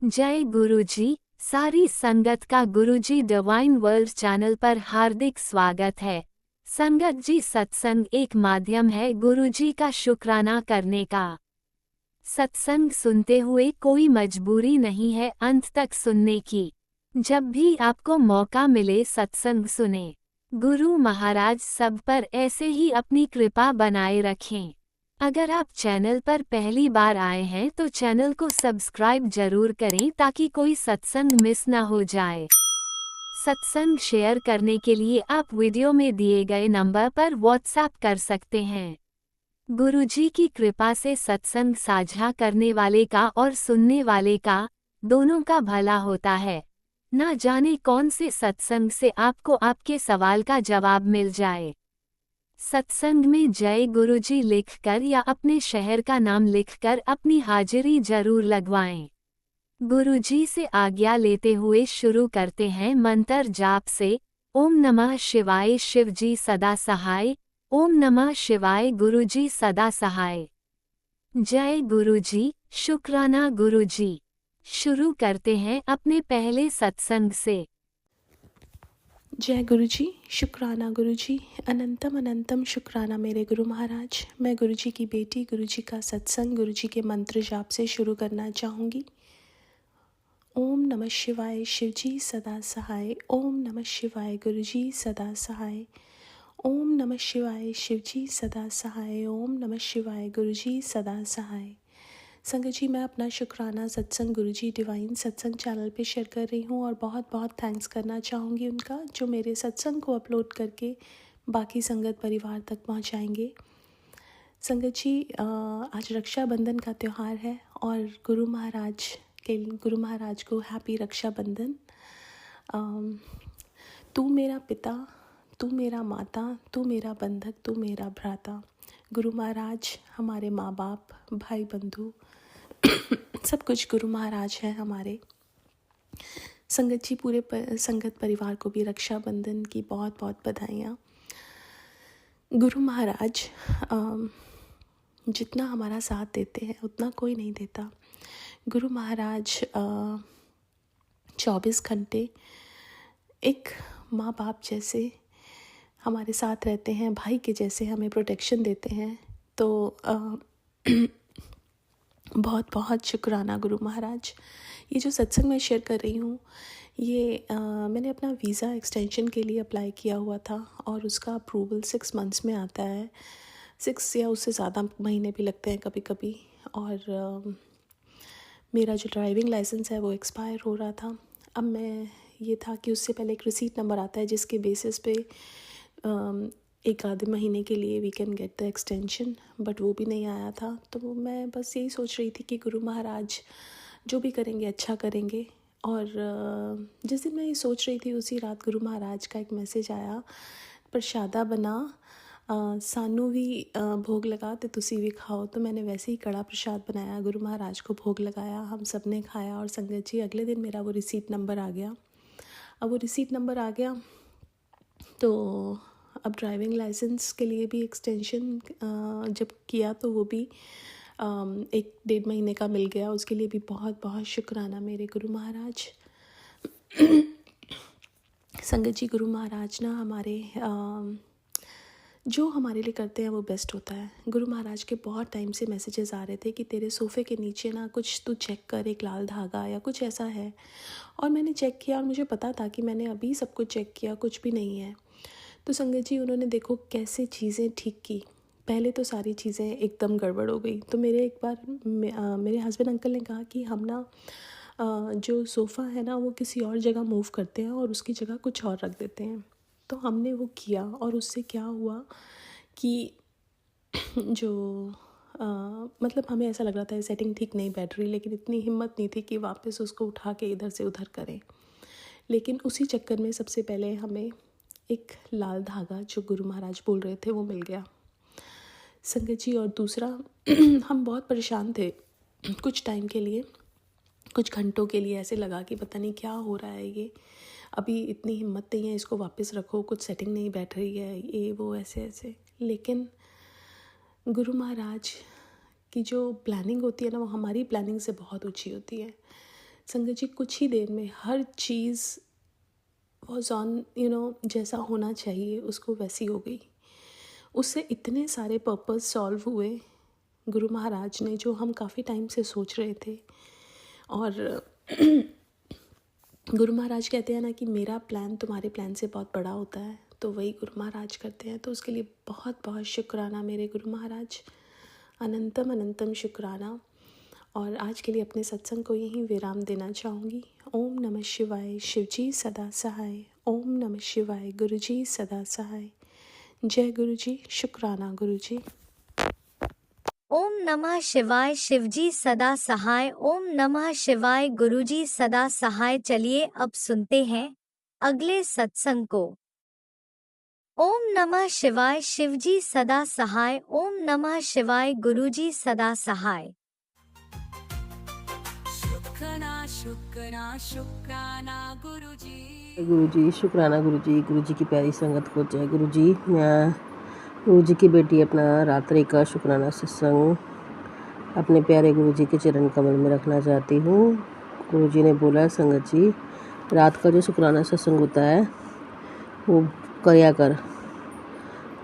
जय गुरुजी। सारी संगत का गुरुजी डिवाइन वर्ल्ड चैनल पर हार्दिक स्वागत है। संगत जी, सत्संग एक माध्यम है गुरुजी का शुक्राना करने का। सत्संग सुनते हुए कोई मजबूरी नहीं है अंत तक सुनने की। जब भी आपको मौका मिले सत्संग सुने। गुरु महाराज सब पर ऐसे ही अपनी कृपा बनाए रखें। अगर आप चैनल पर पहली बार आए हैं तो चैनल को सब्सक्राइब जरूर करें ताकि कोई सत्संग मिस ना हो जाए। सत्संग शेयर करने के लिए आप वीडियो में दिए गए नंबर पर व्हाट्सएप कर सकते हैं। गुरुजी की कृपा से सत्संग साझा करने वाले का और सुनने वाले का, दोनों का भला होता है। ना जाने कौन से सत्संग से आपको आपके सवाल का जवाब मिल जाए। सत्संग में जय गुरुजी लिखकर या अपने शहर का नाम लिखकर अपनी हाजिरी जरूर लगवाएं। गुरुजी से आज्ञा लेते हुए शुरू करते हैं मंत्र जाप से। ओम नमः शिवाय शिवजी सदा सहाय। ओम नमः शिवाय गुरुजी सदा सहाय। जय गुरुजी, शुक्राना गुरुजी। शुरू करते हैं अपने पहले सत्संग से। जय गुरुजी, शुक्राना गुरुजी, अनंतम अनंतम शुक्राना मेरे गुरु महाराज। मैं गुरुजी की बेटी गुरुजी का सत्संग गुरुजी के मंत्र जाप से शुरू करना चाहूँगी। ओम नमः शिवाय शिवजी सदा सहाय। ओम नमः शिवाय गुरुजी सदा सहाय। ओम नमः शिवाय शिवजी सदा सहाय। ओम नमः शिवाय गुरुजी सदा सहाय। संगत जी, मैं अपना शुक्राना सत्संग गुरुजी डिवाइन सत्संग चैनल पे शेयर कर रही हूँ और बहुत बहुत थैंक्स करना चाहूँगी उनका, जो मेरे सत्संग को अपलोड करके बाकी संगत परिवार तक पहुँचाएंगे। संगत जी, आज रक्षाबंधन का त्यौहार है और गुरु महाराज को हैप्पी रक्षाबंधन। तू मेरा पिता, तू मेरा माता, तू मेरा बंधक, तू मेरा भ्राता। गुरु महाराज हमारे माँ बाप, भाई बंधु सब कुछ गुरु महाराज हैं हमारे। संगत जी, पूरे संगत परिवार को भी रक्षाबंधन की बहुत बहुत बधाइयाँ। गुरु महाराज जितना हमारा साथ देते हैं उतना कोई नहीं देता। गुरु महाराज 24 घंटे एक माँ बाप जैसे हमारे साथ रहते हैं, भाई के जैसे हमें प्रोटेक्शन देते हैं। तो बहुत बहुत शुक्राना गुरु महाराज। ये जो सत्संग मैं शेयर कर रही हूँ, ये मैंने अपना वीज़ा एक्सटेंशन के लिए अप्लाई किया हुआ था और उसका अप्रूवल 6 मंथ्स में आता है। 6 या उससे ज़्यादा महीने भी लगते हैं कभी कभी। और मेरा जो ड्राइविंग लाइसेंस है वो एक्सपायर हो रहा था। अब मैं ये था कि उससे पहले एक रिसीट नंबर आता है जिसके बेसिस पे एक आधे महीने के लिए we can get the extension, but वो भी नहीं आया था। तो मैं बस यही सोच रही थी कि गुरु महाराज जो भी करेंगे अच्छा करेंगे। और जिस दिन मैं ये सोच रही थी उसी रात गुरु महाराज का एक मैसेज आया, प्रसादा बना सानू भी भोग लगा तो तुसी भी खाओ। तो मैंने वैसे ही कड़ा प्रसाद बनाया, गुरु महाराज को भोग लगाया, हम सब ने खाया। और संगत जी, अगले दिन मेरा वो रिसीट नंबर आ गया। अब वो रिसीट नंबर आ गया तो अब ड्राइविंग लाइसेंस के लिए भी एक्सटेंशन जब किया तो वो भी 1-1.5 महीने का मिल गया। उसके लिए भी बहुत बहुत शुक्राना मेरे गुरु महाराज। संगत जी, गुरु महाराज ना हमारे जो हमारे लिए करते हैं वो बेस्ट होता है। गुरु महाराज के बहुत टाइम से मैसेजेस आ रहे थे कि तेरे सोफ़े के नीचे ना कुछ तू चेक कर, एक लाल धागा या कुछ ऐसा है। और मैंने चेक किया और मुझे पता था कि मैंने अभी सब कुछ चेक किया, कुछ भी नहीं है। तो संगत जी, उन्होंने देखो कैसे चीज़ें ठीक की। पहले तो सारी चीज़ें एकदम गड़बड़ हो गई। तो मेरे एक बार मेरे हस्बैंड अंकल ने कहा कि हम ना जो सोफ़ा है ना वो किसी और जगह मूव करते हैं और उसकी जगह कुछ और रख देते हैं। तो हमने वो किया और उससे क्या हुआ कि जो मतलब हमें ऐसा लग रहा था सेटिंग ठीक नहीं बैठ रही, लेकिन इतनी हिम्मत नहीं थी कि वापस उसको उठा के इधर से उधर करें। लेकिन उसी चक्कर में सबसे पहले हमें एक लाल धागा जो गुरु महाराज बोल रहे थे वो मिल गया संगत जी। और दूसरा हम बहुत परेशान थे कुछ टाइम के लिए, कुछ घंटों के लिए। ऐसे लगा कि पता नहीं क्या हो रहा है, ये अभी इतनी हिम्मत नहीं है, इसको वापस रखो, कुछ सेटिंग नहीं बैठ रही है, ये वो ऐसे ऐसे। लेकिन गुरु महाराज की जो प्लानिंग होती है ना वो हमारी प्लानिंग से बहुत ऊंची होती है। संगत जी कुछ ही देर में हर चीज़ वॉज ऑन जैसा होना चाहिए उसको वैसी हो गई। उससे इतने सारे पर्पस सॉल्व हुए गुरु महाराज ने, जो हम काफ़ी टाइम से सोच रहे थे। और गुरु महाराज कहते हैं ना कि मेरा प्लान तुम्हारे प्लान से बहुत बड़ा होता है, तो वही गुरु महाराज करते हैं। तो उसके लिए बहुत बहुत शुक्राना मेरे गुरु महाराज, अनंतम अनंतम शुक्राना। और आज के लिए अपने सत्संग को यहीं विराम देना चाहूँगी। ओम नमः शिवाय, शिवजी सदा सहाय। ओम नमः शिवाय, गुरुजी सदा सहाय। जय गुरुजी, शुक्राना गुरुजी। ओम नमः शिवाय, शिवजी सदा सहाय। ओम नमः शिवाय, गुरुजी सदा सहाय। चलिए अब सुनते हैं अगले सत्संग को। ओम नमः शिवाय, शिवजी सदा सहाय। ओम नमः शिवाय, गुरुजी सदा सहाय। शुक्राना गुरुजी, शुक्राना गुरुजी। गुरुजी की प्यारी संगत को जय गुरुजी। मैं गुरुजी की बेटी अपना रात्रि का शुक्राना सत्संग अपने प्यारे गुरुजी के चरण कमल में रखना चाहती हूँ। गुरुजी ने बोला, संगत जी रात का जो शुक्राना सत्संग होता है वो किया कर।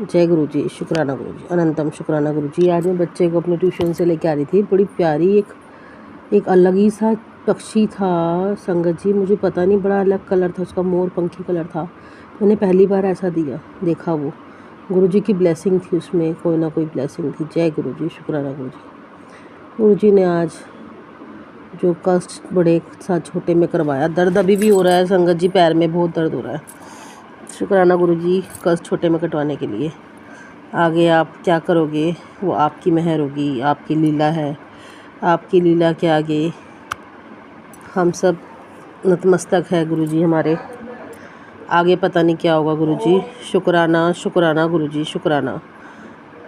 जय गुरुजी, शुक्राना गुरुजी, अनंतम शुक्राना गुरुजी। आज मैं बच्चे को अपने ट्यूशन से लेके आ रही थी। बड़ी प्यारी एक अलग ही सा पक्षी था संगत जी, मुझे पता नहीं, बड़ा अलग कलर था उसका, मोर पंखी कलर था। मैंने पहली बार ऐसा देखा। वो गुरुजी की ब्लेसिंग थी उसमें, कोई ना कोई ब्लेसिंग थी। जय गुरुजी, शुक्राना गुरुजी। गुरुजी ने आज जो कष्ट बड़े साथ छोटे में करवाया, दर्द अभी भी हो रहा है संगत जी, पैर में बहुत दर्द हो रहा है। शुक्राना गुरुजी कष्ट छोटे में कटवाने के लिए। आगे आप क्या करोगे वो आपकी मेहर होगी, आपकी लीला है। आपकी लीला के आगे हम सब नतमस्तक है गुरुजी हमारे। आगे पता नहीं क्या होगा गुरुजी। शुक्राना शुक्राना गुरुजी, शुक्राना।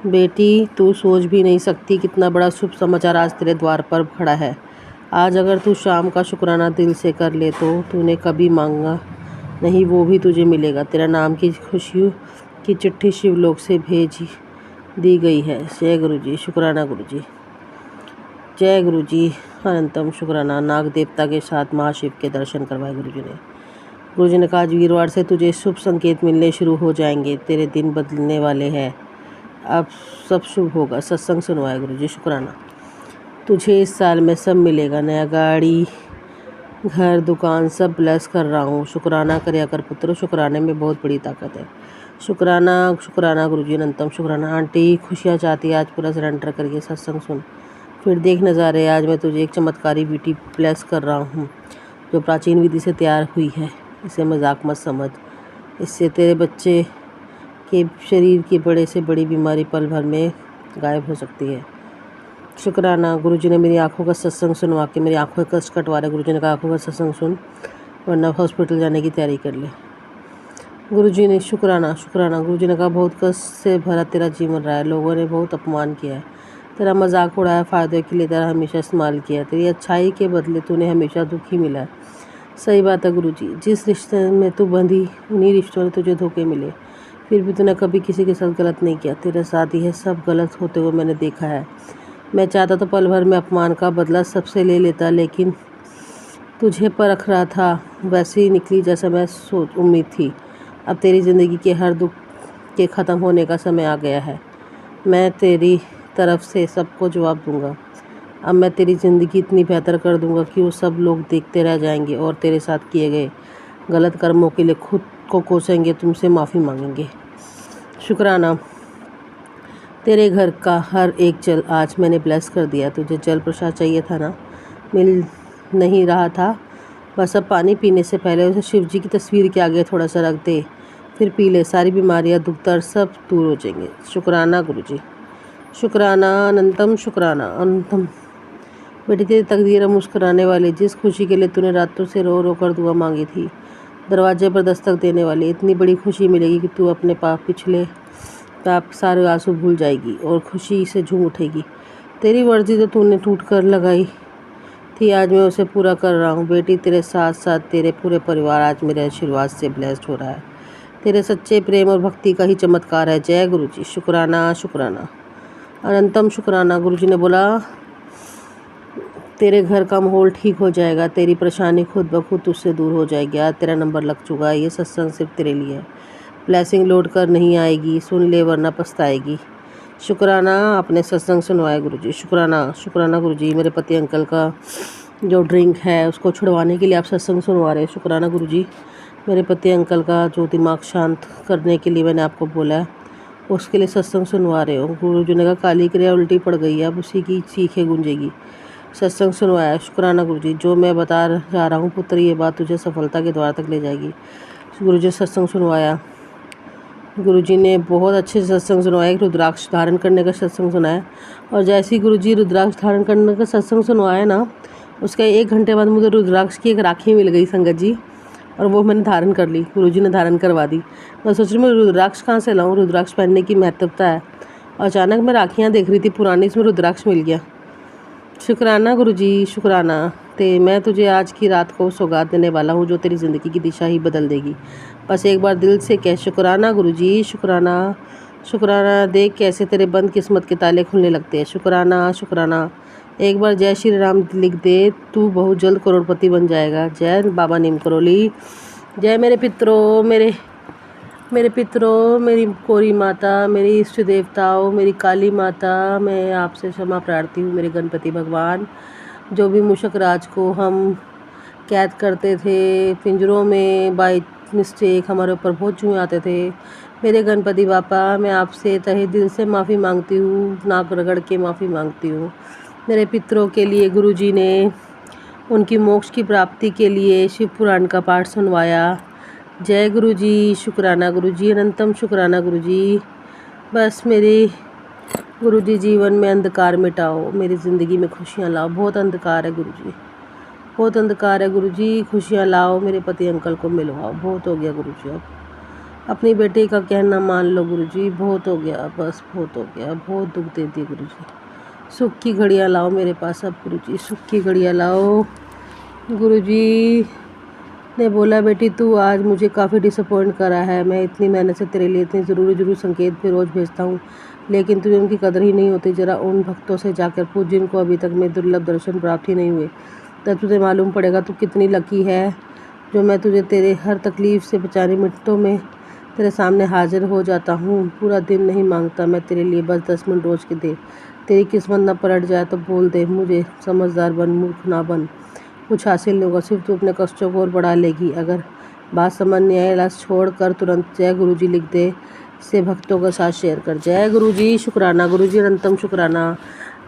बेटी तू सोच भी नहीं सकती कितना बड़ा शुभ समाचार आज तेरे द्वार पर खड़ा है। आज अगर तू शाम का शुक्राना दिल से कर ले तो तूने कभी मांगा नहीं वो भी तुझे मिलेगा। तेरा नाम की खुशियों की चिट्ठी शिवलोक से भेज दी गई है। जय गुरुजी, शुक्राना गुरुजी। जय गुरुजी, अनंतम शुक्राना। नाग देवता के साथ महाशिव के दर्शन करवाए गुरुजी ने कहा आज वीरवार से तुझे शुभ संकेत मिलने शुरू हो जाएंगे, तेरे दिन बदलने वाले हैं, अब सब शुभ होगा। सत्संग सुनवाए गुरुजी, शुक्राना। तुझे इस साल में सब मिलेगा, नया गाड़ी घर दुकान सब ब्लेस कर रहा हूँ। शुक्राना करया कर पुत्र, शुक्राने में बहुत बड़ी ताकत है। शुक्राना शुक्राना गुरुजी, अनंतम शुक्राना। आंटी खुशियाँ चाहती है, आज पूरा सरेंडर करके सत्संग सुन, फिर देख नज़ारे। आज मैं तुझे एक चमत्कारी बेटी ब्लेस कर रहा हूँ जो प्राचीन विधि से तैयार हुई है, इसे मजाक मत समझ। इससे तेरे बच्चे के शरीर की बड़े से बड़ी बीमारी पल भर में गायब हो सकती है। शुक्राना गुरुजी ने मेरी आंखों का सत्संग सुनवा के मेरी आंखों का कष्ट कटवा रहे। गुरुजी ने कहा आंखों का सत्संग सुन वरना हॉस्पिटल जाने की तैयारी कर ले। गुरुजी ने शुक्राना शुक्राना। गुरुजी ने कहा बहुत कष्ट से भरा तेरा जीवन रहा है, लोगों ने बहुत अपमान किया है, तेरा मजाक उड़ाया, फ़ायदे के लिए तेरा हमेशा इस्तेमाल किया, तेरी अच्छाई के बदले तूने हमेशा दुख ही मिला है। सही बात है गुरुजी, जिस रिश्ते में तू बंधी उन्हीं रिश्तों में तुझे धोखे मिले, फिर भी तूने कभी किसी के साथ गलत नहीं किया। तेरे साथ ही है सब गलत होते हुए मैंने देखा है। मैं चाहता तो पल भर में अपमान का बदला सबसे ले लेता, लेकिन तुझे परख रहा था, वैसे ही निकली जैसा मैं उम्मीद थी। अब तेरी ज़िंदगी के हर दुख के ख़त्म होने का समय आ गया है। मैं तेरी तरफ से सबको जवाब दूंगा। अब मैं तेरी ज़िंदगी इतनी बेहतर कर दूंगा कि वो सब लोग देखते रह जाएंगे और तेरे साथ किए गए गलत कर्मों के लिए खुद को कोसेंगे, तुमसे माफ़ी मांगेंगे। शुक्राना। तेरे घर का हर एक जल आज मैंने ब्लेस कर दिया। तुझे जल प्रसाद चाहिए था ना, मिल नहीं रहा था, बस अब पानी पीने से पहले उसे शिव जी की तस्वीर के आगे थोड़ा सा रख दे, फिर पी ले, सारी बीमारियां दुख दर्द सब दूर हो जाएंगे। शुक्राना गुरुजी, शुक्राना अनंतम शुक्राना अनंतम। बेटी तेरी तकदीर मुस्कुराने वाली, जिस खुशी के लिए तूने रातों से रो रो कर दुआ मांगी थी, दरवाजे पर दस्तक देने वाली, इतनी बड़ी खुशी मिलेगी कि तू अपने पिछले पाप सारे आंसू भूल जाएगी और खुशी से झूम उठेगी। तेरी वर्जी जो तूने टूट कर लगाई थी, आज मैं उसे पूरा कर रहा हूँ। बेटी तेरे साथ साथ तेरे पूरे परिवार आज मेरे आशीर्वाद से ब्लेस्ड हो रहा है। तेरे सच्चे प्रेम और भक्ति का ही चमत्कार है। जय गुरुजी, शुक्राना शुक्राना अनंतम शुक्राना। गुरुजी ने बोला तेरे घर का माहौल ठीक हो जाएगा, तेरी परेशानी खुद ब खुद तुझसे दूर हो जाएगी। आज तेरा नंबर लग चुका है, ये सत्संग सिर्फ तेरे लिए है। ब्लेसिंग लोड कर नहीं आएगी, सुन ले वरना पछताएगी। शुक्राना आपने सत्संग सुनवाया गुरुजी, शुक्राना शुक्राना गुरुजी। मेरे पति अंकल का जो ड्रिंक है उसको छुड़वाने के लिए आप सत्संग सुनवा रहे हैं, शुक्राना गुरुजी। मेरे पति अंकल का जो दिमाग शांत करने के लिए मैंने आपको बोला है उसके लिए सत्संग सुनवा रहे हो। गुरुजी ने कहा काली क्रिया उल्टी पड़ गई है, अब उसी की चीखें गूंजेगी। सत्संग सुनवाया, शुक्राना गुरुजी। जो मैं बता जा रहा हूँ पुत्र, ये बात तुझे सफलता के द्वार तक ले जाएगी। गुरुजी सत्संग सुनवाया। गुरुजी ने बहुत अच्छे से सत्संग सुनवाया। रुद्राक्ष धारण करने का सत्संग सुनाया, और जैसे ही गुरुजी रुद्राक्ष धारण करने का सत्संग सुनवाया ना, उसके 1 घंटे बाद मुझे रुद्राक्ष की एक राखी मिल गई संगत जी, और वो मैंने धारण कर ली, गुरुजी ने धारण करवा दी। मैं सोच रही हूँ मैं रुद्राक्ष कहाँ से लाऊं, रुद्राक्ष पहनने की महत्वता है। और अचानक मैं राखियाँ देख रही थी पुरानी, इसमें रुद्राक्ष मिल गया। शुक्राना गुरुजी, शुक्राना। ते मैं तुझे आज की रात को सौगात देने वाला हूँ जो तेरी ज़िंदगी की दिशा ही बदल देगी। बस एक बार दिल से कह शुक्राना गुरुजी, शुक्राना शुक्राना। देख कैसे तेरे बंद किस्मत के ताले खुलने लगते हैं। शुक्राना शुक्राना। एक बार जय श्री राम लिख दे, तू बहुत जल्द करोड़पति बन जाएगा। जय बाबा नीम करोली। जय मेरे पितरों, मेरे पितरों, मेरी कोरी माता, मेरी इष्ट देवताओं, मेरी काली माता, मैं आपसे क्षमा प्रार्थी हूँ। मेरे गणपति भगवान, जो भी मूषक राज को हम कैद करते थे पिंजरों में, बाय मिस्टेक हमारे ऊपर बहुत चूहे आते थे, मेरे गणपति बापा, मैं आपसे तहे दिल से माफ़ी मांगती हूँ, नाक रगड़ के माफ़ी मांगती हूँ। मेरे पितरों के लिए गुरुजी ने उनकी मोक्ष की प्राप्ति के लिए शिव पुराण का पाठ सुनवाया। जय गुरुजी, शुक्राना गुरुजी, अनंतम शुक्राना गुरुजी। बस मेरे गुरुजी जीवन में अंधकार मिटाओ, मेरी ज़िंदगी में खुशियाँ लाओ। बहुत अंधकार है गुरुजी, बहुत अंधकार है गुरुजी, खुशियाँ लाओ, मेरे पति अंकल को मिलवाओ। बहुत हो गया गुरुजी, अब अपनी बेटी का कहना मान लो गुरुजी, बहुत हो गया, बस बहुत हो गया, बहुत दुख दे दिए गुरुजी। सुख की घड़ियाँ लाओ मेरे पास अब गुरुजी, सुख की घड़ियाँ लाओ। गुरुजी ने बोला बेटी तू आज मुझे काफ़ी डिसअपॉइंट करा है, मैं इतनी मेहनत से तेरे लिए इतनी ज़रूरी संकेत भी रोज़ भेजता हूँ, लेकिन तुझे उनकी कदर ही नहीं होती। ज़रा उन भक्तों से जाकर पूछ जिनको अभी तक में दुर्लभ दर्शन प्राप्त ही नहीं हुए, तब तुझे मालूम पड़ेगा तू कितनी लकी है जो मैं तुझे तेरे हर तकलीफ़ से बचाने मिनटों में तेरे सामने हाजिर हो जाता हूँ। पूरा दिन नहीं मांगता मैं तेरे लिए, बस 10 मिनट रोज़ के दे। तेरी किस्मत न पलट जाए तो बोल दे मुझे, समझदार बन, मूर्ख ना बन। कुछ हासिल नहीं होगा, सिर्फ तू अपने कष्टों को और बढ़ा लेगी। अगर बात समझ नहीं आए, लास्ट छोड़ कर तुरंत जय गुरुजी लिख दे, से भक्तों के साथ शेयर कर। जय गुरुजी, शुक्राना गुरुजी, अनंतम शुक्राना।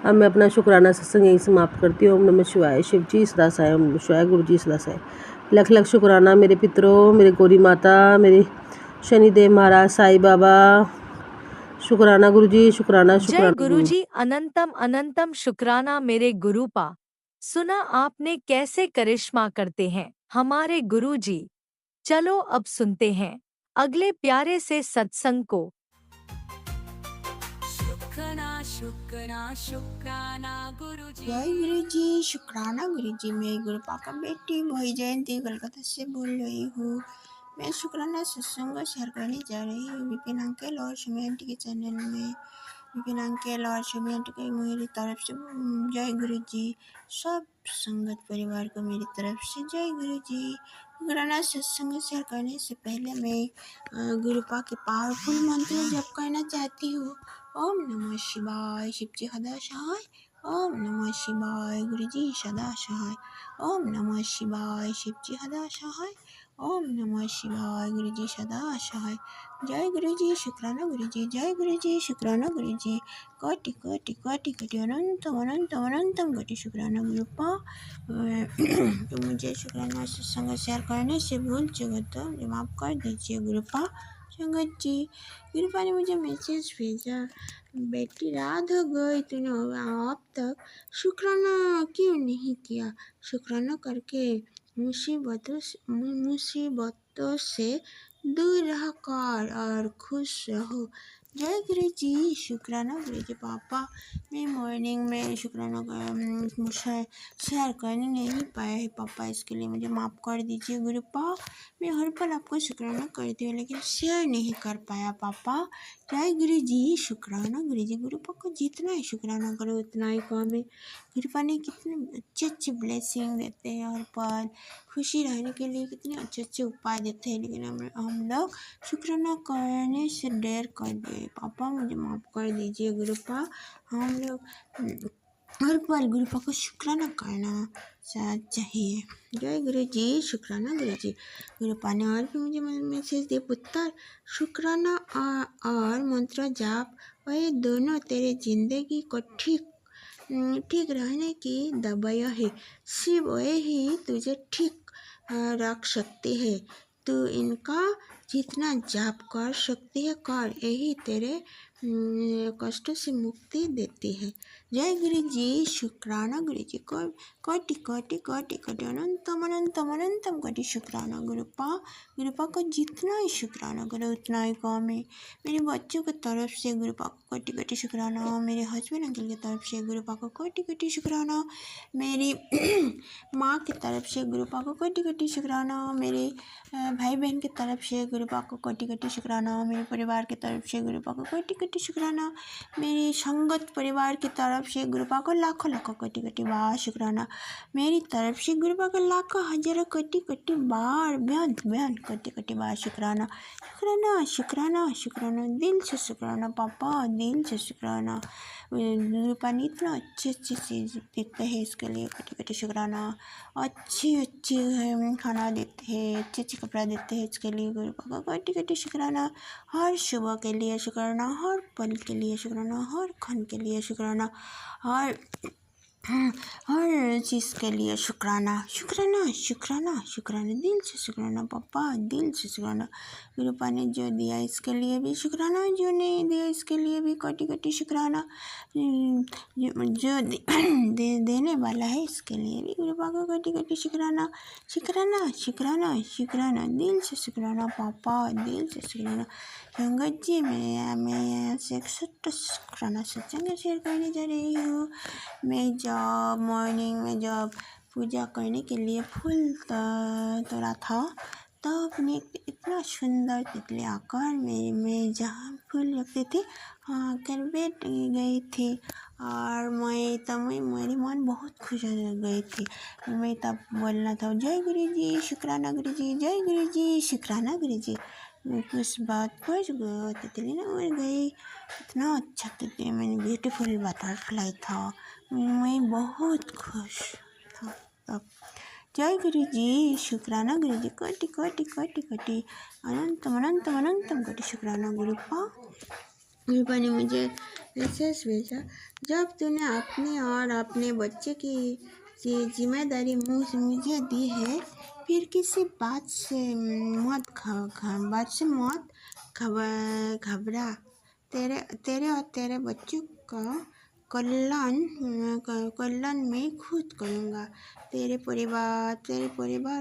अब मैं अपना शुक्राना सत्संग यहीं समाप्त करती हूँ। ओम नमः शिवाय। शिव जी सदा साय, ओम नमः शिवाय। गुरु जी सदा साय। लख लख शुक्राना मेरे पितरों, मेरे गौरी माता, मेरे शनिदेव महाराज, साईं बाबा। शुक्राना गुरुजी, शुक्राना जय शुक्राना गुरुजी, अनंतम अनंतम शुक्राना मेरे गुरुपा। सुना आपने कैसे करिश्मा करते हैं हमारे गुरुजी। चलो अब सुनते हैं अगले प्यारे से सत्संग को। शुक्राना गुरुजी। जय गुरुजी, शुक्राना गुरुजी। मैं गुरुपा का बेटी मोही जयंती कलकत्ता से बोल रही हूँ। मैं शुक्राना सत्संग शेयर करने जा रही हूँ विपिन अंकल और शमी आंटी के चैनल में। विपिन अंकल और शमी आंटी को मेरी तरफ से जय गुरुजी। सब संगत परिवार को मेरी तरफ से जय गुरुजी। शुक्राना सत्संग शेयर करने से पहले मैं गुरुपा के पावरफुल मंत्र जप करना चाहती हूँ। ओम नमः शिवाय, शिवजी सदा सहाय। ओम नमः शिवाय, गुरुजी सदा सहाय। ओम नमः शिवाय, शिवजी सदा सहाय। ओम नमः शिवाय, गुरुजी सदा सहाय। जय गुरुजी, शुक्राना गुरुजी। जय गुरुजी, शुक्राना गुरुजी। कोटि कोटि कोटि कोटि अनंतम अनंतम अनंतम कोटि शुक्राना गुरुपा। तो मुझे शुक्राना सत्संग शेयर करने से भूल चुका तो माफ कर दीजिए गुरुपा। संगत जी, गुरुपा ने मुझे मैसेज भेजा, बेटी रात हो गई, तूने अब तक शुक्राना क्यों नहीं किया। शुक्राना करके मुसीबतों से दूर रह कर और खुश रहो। जय गुरु जी, शुक्राना गुरु जी। पापा, मैं मॉर्निंग में शुक्राना मुझे शेयर करने नहीं पाया है पापा, इसके लिए मुझे माफ़ कर दीजिए गुरु पा। मैं हर पल आपको शुक्राना करती हूँ लेकिन शेयर नहीं कर पाया पापा। जय गुरु जी, शुक्राना गुरु जी। गुरु पा को जितना ही शुक्राना करो उतना ही कम है। गुरु पा ने कितने अच्छे अच्छे ब्लेसिंग देते हैं, हर पल खुशी रहने के लिए कितने अच्छे अच्छे उपाय देते हैं, लेकिन हम लोग शुक्राना करने से देर कर दिए। पापा मुझे माफ़ कर दीजिए गुरुपा। हम लोग हर पल गुरुपा को शुक्राना करना चाहिए। जय गुरु जी, शुक्राना गुरु जी। गुरुपा ने और भी मुझे मैसेज दिए, पुत्र शुक्राना और मंत्र जाप वही दोनों तेरे जिंदगी को ठीक रहने की दवाइयाँ है। सिर्फ वही ही तुझे ठीक रख सकती है। तू इनका जितना जाप कर सकती है कर, यही तेरे कष्ट से मुक्ति देती है। जय गुरु जी, शुक्राना गुरु जी। कोटि कोटि कोटि कोटि अनंतम अनंतम अनंतम कोटि शुक्राना गुरुपा। गुरुपा को जितना ही शुक्राना करो उतना ही कम है। मेरे बच्चों की तरफ से गुरुपा को कोटि कोटि शुक्राना। मेरे हस्बैंड अंकल की तरफ से गुरुपा को कोटि कोटि शुक्राना। मेरी माँ की तरफ से गुरुपा को कोटि कोटि शुक्राना। मेरे भाई बहन की तरफ से गुरुपा को कोटि कोटि शुक्राना। मेरे परिवार की तरफ से गुरुपा को कोटि कोटि शुक्राना। मेरी संगत परिवार की तरफ से गुरुपा को लाखों लाखों कोटि कोटि बार शुक्राना। मेरी तरफ से गुरुपा को लाखों हजारों कोटि कोटि बार बेहद बेहद कोटि कोटि बार शुक्राना। शुक्राना शुक्राना शुक्राना, दिल से शुक्राना पापा, दिल से शुक्राना। गुरुपा ने इतना अच्छी अच्छी चीज़ देते हैं, इसके लिए कोटि कोटि शुक्राना। अच्छी अच्छी खाना देते हैं, अच्छे अच्छे कपड़ा देते हैं, इसके लिए गुरुपा का कोटि कोटि शुक्राना। हर सुबह के लिए शुक्राना, हर पल के लिए शुक्राना, हर क्षण के लिए शुक्राना, हर चीज़ के लिए शुक्राना। शुक्राना शुक्राना शुक्राना, दिल से शुक्राना पापा, दिल से शुक्राना। गुरुपा ने जो दिया इसके लिए भी शुक्राना, जो नहीं दिया इसके लिए भी कोटि कोटि शुक्राना। जो देने वाला है इसके लिए भी गुरुपा को कोटि कोटि शुक्राना। शुक्राना शुक्राना शुक्राना, दिल से शुक्राना पापा, दिल से शुक्राना। संगत जी, मैं यहाँ से एक छोटा शुक्राना सत्संग शेयर करने जा रही हूँ। मैं जब मॉर्निंग में जब पूजा करने के लिए फूल तोड़ा था, तब अपने इतना सुंदर तितली आकर मैं जहाँ फूल रखते थे आकर बैठ गई थी, और मेरी मन बहुत खुश हो गई थी। मैं तब बोलना था, जय गुरु जी, शुक्राना गुरु जी, जय गुरु जी, शुक्राना गुरु जी। उस बात पर तितली ना उड़ गई। इतना अच्छा तितली, मैंने ब्यूटीफुल बटरफ्लाई था, मैं बहुत खुश था तब। जय गुरु जी, शुक्राना गुरु जी। कोटि कोटि कोटि कोटि अनंतम अनंतम अनंतम कोटि शुक्राना गुरुपा। गुरुपा ने मुझे मैसेज भेजा, जब तूने अपने और अपने बच्चे की जिम्मेदारी मुझे दी है, फिर किसी बात से मत घबरा। तेरे और तेरे बच्चों का कल्याण मैं खुद करूँगा। तेरे परिवार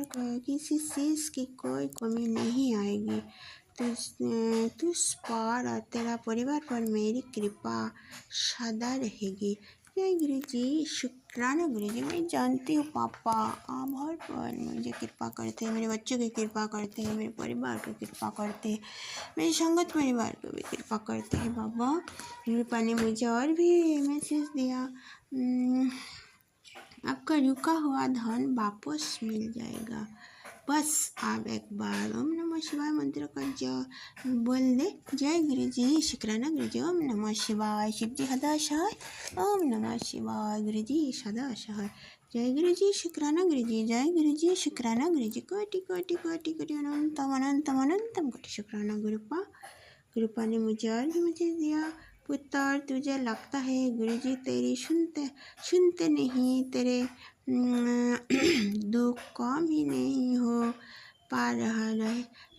को किसी चीज़ की कोई कमी नहीं आएगी। तुझ पर और तेरा परिवार पर मेरी कृपा सदा रहेगी। जय गुरु जी, शुक्राना गुरु जी। मैं जानती हूँ पापा, आप हर पल मुझे कृपा करते हैं, मेरे बच्चों की कृपा करते हैं, मेरे परिवार की कृपा करते हैं, मेरे संगत परिवार को भी कृपा करते हैं पापा। कृपा ने मुझे और भी मैसेज दिया, आपका रुका हुआ धन वापस मिल जाएगा, बस आप एक बार ओम नमः शिवाय मंत्र का बोल दे। जय गुरु जी, शुक्राना गुरु जी। ओम नमः शिवाय, शिव जी सदा सहाय। ओम नमः शिवाय, गुरु जी सदा सहाय। जय गुरु जी, शुक्राना गुरु जी, जय गुरु जी, शुक्राना गुरु जी। कोटि कोटि कोटि कोटि अनंतम अनंतम अनंतम कोटि शुक्राना गुरुपा। गुरुपा ने मुझे और भी मुझे दिया, पुत्र तुझे लगता है गुरुजी तेरी सुनते नहीं, तेरे दुख कम ही नहीं हो पा रहे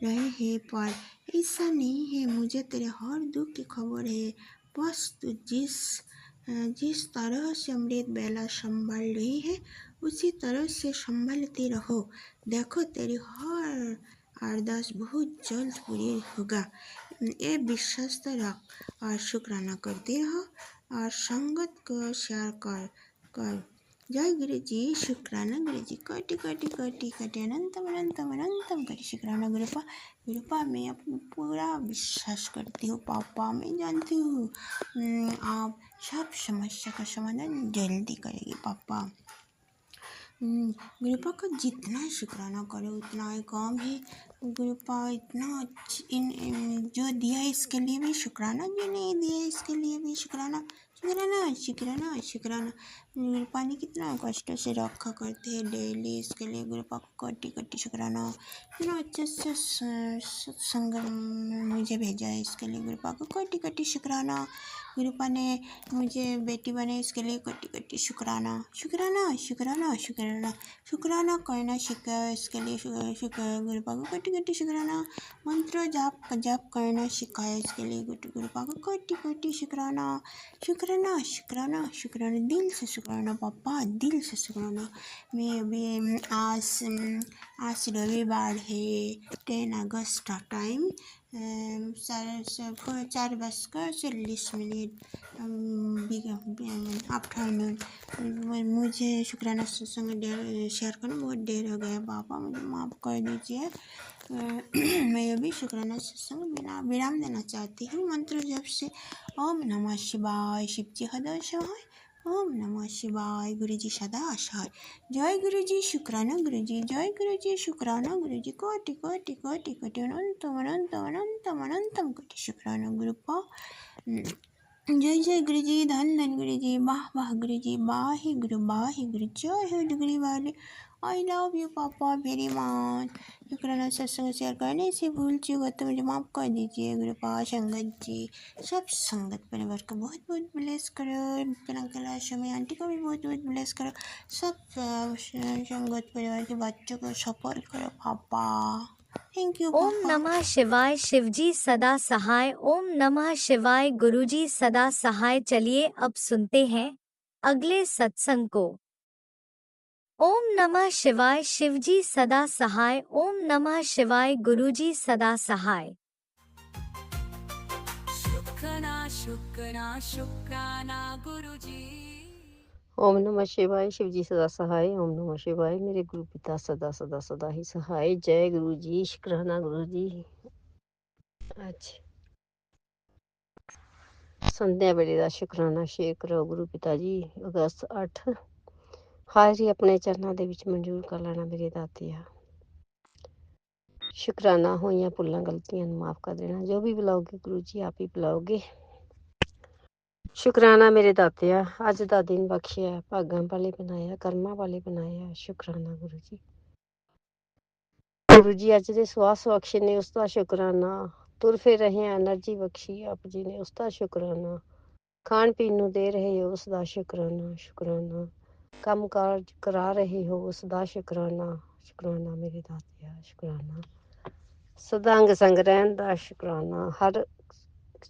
हैं, पर ऐसा नहीं है, मुझे तेरे हर दुख की खबर है। बस तू जिस तरह से अमृत बेला संभाल रही है, उसी तरह से संभालती रहो। देखो तेरी हर अरदास बहुत जल्द पूरी होगा, ये विश्वास रख और शुक्राना करते रहो और संगत को शेयर कर। जय गुरु जी, शुक्राना गुरु जी, कोटि कोटि कोटि कोटि अनंतम अनंतम अनंतम कोटि शुक्राना गुरुपा मैं अपना पूरा विश्वास करती हूँ पापा, मैं जानती हूँ आप सब समस्या का समाधान जल्दी करेगी पापा। गुरुपा का जितना शुक्राना करो उतना ही कम है। गुरुपा इतना जो दिया इसके लिए भी शुक्राना, जो नहीं दिया इसके लिए भी शुक्राना शुक्राना शुक्राना शुक्राना। गुरुपा ने कितना कष्ट से रखा करते हैं डेली, इसके लिए गुरुपा को कोटि कोटि शुक्राना। इतना अच्छे से सत्संग मुझे भेजा है, इसके लिए गुरुपा को कोटि कोटि शुक्राना। गुरुपा ने मुझे बेटी बनाई, इसके लिए कोटि कोटि शुक्राना शुक्राना शुक्राना शुक्राना। शुक्राना करना सिखाया, इसके लिए गुरुपा को कोटि कोटि शुक्राना। मंत्र जाप करना सिखाया, इसके लिए गुरुपा को कोटि कोटि शुक्राना शुक्राना शुक्राना शुक्राना। दिल से शुक्राना पापा, दिल से शुक्राना। मैं अभी आज रविवार है, 10 अगस्त का टाइम 4:40 आफ्टरनून। मुझे शुक्राना सत्संग शेयर करना बहुत देर हो गया पापा, मुझे माफ़ कर दीजिए। मैं अभी शुक्राना सत्संग बिना विराम देना चाहती हूँ मंत्र जप से। ओम नमः शिवाय, शिव जी हृदय सहाय। ओम नमः शिवाय, गुरु जी सदा आशाय। जय गुरु जी, शुक्राना गुरु जी, जय गुरु जी, शुक्राना गुरु जी, कोटि कोटि कोटि कोटि अनंतम अनंतम अनंतम अनंतम कोटि शुक्राना गुरुपा। जय जय गुरु जी, धन धन गुरु जी, वाह वाह गुरु जी, वाहे गुरु जय हो डुगरी वाले। आई लव यू पापा वेरी मच। शुक्राना सत्संग शेयर करने से भूल चूक हो तो मुझे माफ़ कर दीजिए गुरुपा। संगत जी, सब संगत परिवार को बहुत बहुत ब्लेस करो, कैलाश में आंटी को भी बहुत बहुत ब्लेस करो, सब संगत परिवार के बच्चों को सफल करो पापा। थैंक यू ओम पापा। नमः शिवाय, शिवजी सदा सहाय। ओम नमः शिवाय, गुरुजी सदा सहाय। चलिए अब सुनते हैं अगले सत्संग को। ओम नमः शिवाय, शिवजी सदा सहाय। ओम नमः शिवाय, गुरुजी सदा सहाय। शुक्राना शुक्राना शुक्राना गुरुजी। ओम नमः शिवाय, शिव जी सदा सहाय। ओम नमः शिवाय, मेरे गुरु पिता सदा सदा सदा ही सहाय। जय गुरु जी, शुक्राना गुरु जी। अच्छा, संध्या ਵੇਲੇ ਦਾ ਸ਼ੁਕਰਾਨਾ ਸ਼ੇਅਰ ਕਰੋ ਗੁਰੂ ਪਿਤਾ ਜੀ। ਅਗਸਤ 8 ਹਾਜ਼ਰੀ ਆਪਣੇ ਚਰਨਾਂ ਦੇ ਵਿੱਚ ਮਨਜ਼ੂਰ ਕਰ ਲੈਣਾ ਮੇਰੇ ਦਾਤਿਆ। ਸ਼ੁਕਰਾਨਾ ਹੋਈਆਂ ਭੁੱਲਾਂ ਗਲਤੀਆਂ ਨੂੰ ਮਾਫ ਕਰ ਦੇਣਾ। ਜੋ ਵੀ ਬੁਲਾਓਗੇ ਗੁਰੂ ਜੀ ਆਪ ਹੀ ਬੁਲਾਓਗੇ। ਸ਼ੁਕਰਾਨਾ ਮੇਰੇ ਦਾਤਿਆ, ਅੱਜ ਦਾ ਦਿਨ ਬਖਸ਼ਿਆ, ਭਾਗਾਂ ਵਾਲੇ ਬਣਾਇਆ, ਕਰਮਾਂ ਵਾਲੇ ਬਣਾਇਆ। ਸ਼ੁਕਰਾਨਾ ਗੁਰੂ ਜੀ। ਗੁਰੂ ਜੀ ਅੱਜ ਦੇ ਸਵਾਸ ਬਖਸ਼ੇ ਨੇ, ਉਸ ਦਾ ਸ਼ੁਕਰਾਨਾ। ਤੁਰ ਫਿਰ ਰਹੇ ਐਨਰਜੀ ਬਖਸ਼ੀ ਆਪ ਜੀ ਨੇ, ਉਸ ਦਾ ਸ਼ੁਕਰਾਨਾ। ਖਾਣ ਪੀਣ ਨੂੰ ਦੇ ਰਹੇ ਹੋ, ਉਸ ਦਾ ਸ਼ੁਕਰਾਨਾ ਸ਼ੁਕਰਾਨਾ। ਕੰਮ ਕਾਜ ਕਰਾ ਰਹੇ ਹੋ, ਉਸ ਦਾ ਸ਼ੁਕਰਾਨਾ ਸ਼ੁਕਰਾਨਾ ਮੇਰੇ ਦਾਤਿਆ ਸ਼ੁਕਰਾਨਾ। ਸਦਾ ਅੰਗ ਸੰਗ ਰਹਿਣ ਦਾ ਸ਼ੁਕਰਾਨਾ। ਹਰ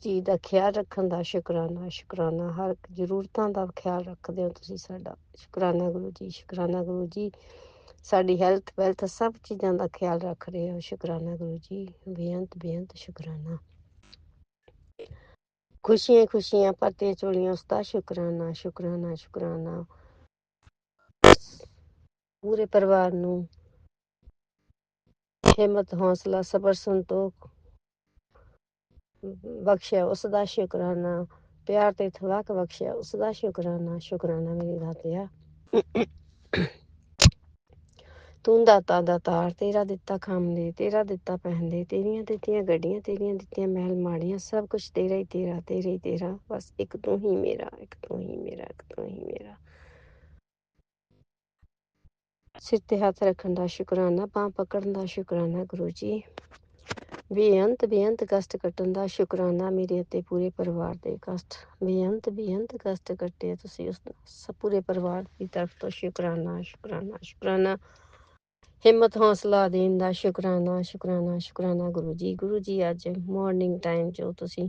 ਚੀਜ਼ ਦਾ ਖਿਆਲ ਰੱਖਣ ਦਾ ਸ਼ੁਕਰਾਨਾ ਸ਼ੁਕਰਾਨਾ। ਹਰ ਜ਼ਰੂਰਤਾਂ ਦਾ ਖਿਆਲ ਰੱਖਦੇ ਹੋ ਤੁਸੀਂ ਸਾਡਾ। ਸ਼ੁਕਰਾਨਾ ਗੁਰੂ ਜੀ, ਸ਼ੁਕਰਾਨਾ ਗੁਰੂ ਜੀ। ਸਾਡੀ ਹੈਲਥ ਵੈਲਥ ਸਭ ਚੀਜ਼ਾਂ ਦਾ ਖਿਆਲ ਰੱਖ ਰਹੇ ਹੋ। ਸ਼ੁਕਰਾਨਾ ਗੁਰੂ ਜੀ, ਬੇਅੰਤ ਬੇਅੰਤ ਸ਼ੁਕਰਾਨਾ। ਖੁਸ਼ੀਆਂ ਖੁਸ਼ੀਆਂ ਭਰਤੀਆਂ ਝੋਲੀਆਂ, ਉਸ ਦਾ ਸ਼ੁਕਰਾਨਾ ਸ਼ੁਕਰਾਨਾ ਸ਼ੁਕਰਾਨਾ। ਪੂਰੇ ਪਰਿਵਾਰ ਨੂੰ ਹਿੰਮਤ ਹੌਸਲਾ ਸਬਰ ਸੰਤੋਖ ਬਖਸ਼ਿਆ, ਉਸ ਦਾ ਸ਼ੁਕਰਾਨਾ। ਪਿਆਰ ਤੇ ਇਤਫਾਕ ਬਖਸ਼ਿਆ, ਉਸ ਦਾ ਸ਼ੁਕਰਾਨਾ ਸ਼ੁਕਰਾਨਾ ਮੇਰੇ ਦਾਤਿਆ। ਤੂੰ ਦਾਤਾ ਦਾਤਾਰ, ਤੇਰਾ ਦਿੱਤਾ ਖਾਮਦੇ, ਤੇਰਾ ਦਿੱਤਾ ਪਹਿਨਦੇ, ਤੇਰੀਆਂ ਦਿੱਤੀਆਂ ਗੱਡੀਆਂ, ਤੇਰੀਆਂ ਦਿੱਤੀਆਂ ਮਹਿਲ ਮਾੜੀਆਂ, ਸਭ ਕੁਛ ਤੇਰਾ ਹੀ ਤੇਰਾ, ਤੇਰਾ ਹੀ ਤੇਰਾ। ਬਸ ਇੱਕ ਤੂੰ ਹੀ ਮੇਰਾ, ਇੱਕ ਤੂੰ ਹੀ ਮੇਰਾ, ਇੱਕ ਤੂੰ ਹੀ ਮੇਰਾ। ਸਿਰ ਤੇ ਹੱਥ ਰੱਖਣ ਦਾ ਸ਼ੁਕਰਾਨਾ, ਬਾਂਹ ਪਕੜਨ ਦਾ ਸ਼ੁਕਰਾਨਾ ਗੁਰੂ ਜੀ। ਬੇਅੰਤ ਬੇਅੰਤ ਕਸ਼ਟ ਕੱਟਣ ਦਾ ਸ਼ੁਕਰਾਨਾ, ਮੇਰੇ ਅਤੇ ਪੂਰੇ ਪਰਿਵਾਰ ਦੇ ਕਸ਼ਟ ਬੇਅੰਤ ਬੇਅੰਤ ਕਸ਼ਟ ਕੱਟੇ ਤੁਸੀਂ, ਉਸ ਪੂਰੇ ਪਰਿਵਾਰ ਦੀ ਤਰਫ ਤੋਂ ਸ਼ੁਕਰਾਨਾ ਸ਼ੁਕਰਾਨਾ ਸ਼ੁਕਰਾਨਾ। ਹਿੰਮਤ ਹੌਸਲਾ ਦੇਣ ਦਾ ਸ਼ੁਕਰਾਨਾ ਸ਼ੁਕਰਾਨਾ ਸ਼ੁਕਰਾਨਾ ਗੁਰੂ ਜੀ। ਗੁਰੂ ਜੀ ਅੱਜ ਮਾਰਨਿੰਗ ਟਾਈਮ ਜੋ ਤੁਸੀਂ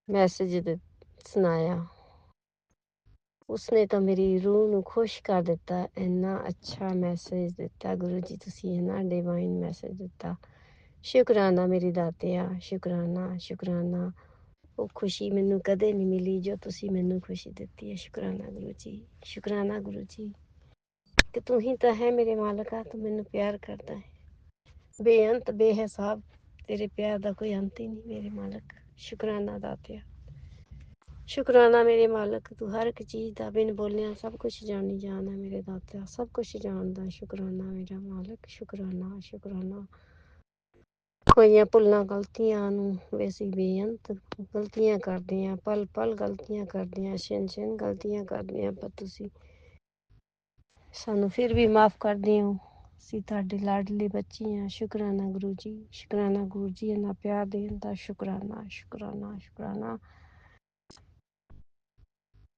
ਮੈਸੇਜ ਸੁਣਾਇਆ, ਉਸਨੇ ਤਾਂ ਮੇਰੀ ਰੂਹ ਨੂੰ ਖੁਸ਼ ਕਰ ਦਿੱਤਾ। ਇੰਨਾ ਅੱਛਾ ਮੈਸੇਜ ਦਿੱਤਾ ਗੁਰੂ ਜੀ ਤੁਸੀਂ, ਇੰਨਾ ਡਿਵਾਈਨ ਮੈਸੇਜ ਦਿੱਤਾ। ਸ਼ੁਕਰਾਨਾ ਮੇਰੀ ਦਾਤਿਆ, ਸ਼ੁਕਰਾਨਾ ਸ਼ੁਕਰਾਨਾ। ਉਹ ਖੁਸ਼ੀ ਮੈਨੂੰ ਕਦੇ ਨਹੀਂ ਮਿਲੀ ਜੋ ਤੁਸੀਂ ਮੈਨੂੰ ਖੁਸ਼ੀ ਦਿੱਤੀ ਹੈ। ਸ਼ੁਕਰਾਨਾ ਗੁਰੂ ਜੀ, ਸ਼ੁਕਰਾਨਾ ਗੁਰੂ ਜੀ ਕਿ ਤੂੰ ਹੀ ਤਾਂ ਹੈ ਮੇਰੇ ਮਾਲਕਾ, ਤੂੰ ਮੈਨੂੰ ਪਿਆਰ ਕਰਦਾ ਹੈ ਬੇਅੰਤ ਬੇਹਿਸਾਬ। ਤੇਰੇ ਪਿਆਰ ਦਾ ਕੋਈ ਅੰਤ ਹੀ ਨਹੀਂ ਮੇਰੇ ਮਾਲਕ। ਸ਼ੁਕਰਾਨਾ ਦਾਤਿਆ, ਸ਼ੁਕਰਾਨਾ ਮੇਰੇ ਮਾਲਕ, ਤੂੰ ਹਰ ਇੱਕ ਚੀਜ਼ ਦਾ ਬਿਨ ਬੋਲਿਆ ਸਭ ਕੁਛ ਜਾਣੀ ਜਾਣ ਹੈ ਮੇਰੇ ਦਾਤਿਆ, ਸਭ ਕੁਛ ਜਾਣਦਾ। ਸ਼ੁਕਰਾਨਾ ਮੇਰਾ ਮਾਲਕ, ਸ਼ੁਕਰਾਨਾ ਸ਼ੁਕਰਾਨਾ। ਹੋਈਆਂ ਭੁੱਲਾਂ ਗਲਤੀਆਂ ਨੂੰ ਵੈਸੀ ਬੇਅੰਤ ਗਲਤੀਆਂ ਕਰਦੇ ਹਾਂ, ਪਲ ਪਲ ਗਲਤੀਆਂ ਕਰਦੇ ਹਾਂ, ਛਿਨ ਛਿਨ ਗਲਤੀਆਂ ਕਰਦੇ ਹਾਂ, ਪਰ ਤੁਸੀਂ ਸਾਨੂੰ ਫਿਰ ਵੀ ਮਾਫ਼ ਕਰਦੇ ਹੋ। ਅਸੀਂ ਤੁਹਾਡੇ ਲਾਡਲੀ ਬੱਚੀ ਹਾਂ। ਸ਼ੁਕਰਾਨਾ ਗੁਰੂ ਜੀ, ਸ਼ੁਕਰਾਨਾ ਗੁਰੂ ਜੀ ਇੰਨਾ ਪਿਆਰ ਦੇਣ ਦਾ। ਸ਼ੁਕਰਾਨਾ ਸ਼ੁਕਰਾਨਾ ਸ਼ੁਕਰਾਨਾ।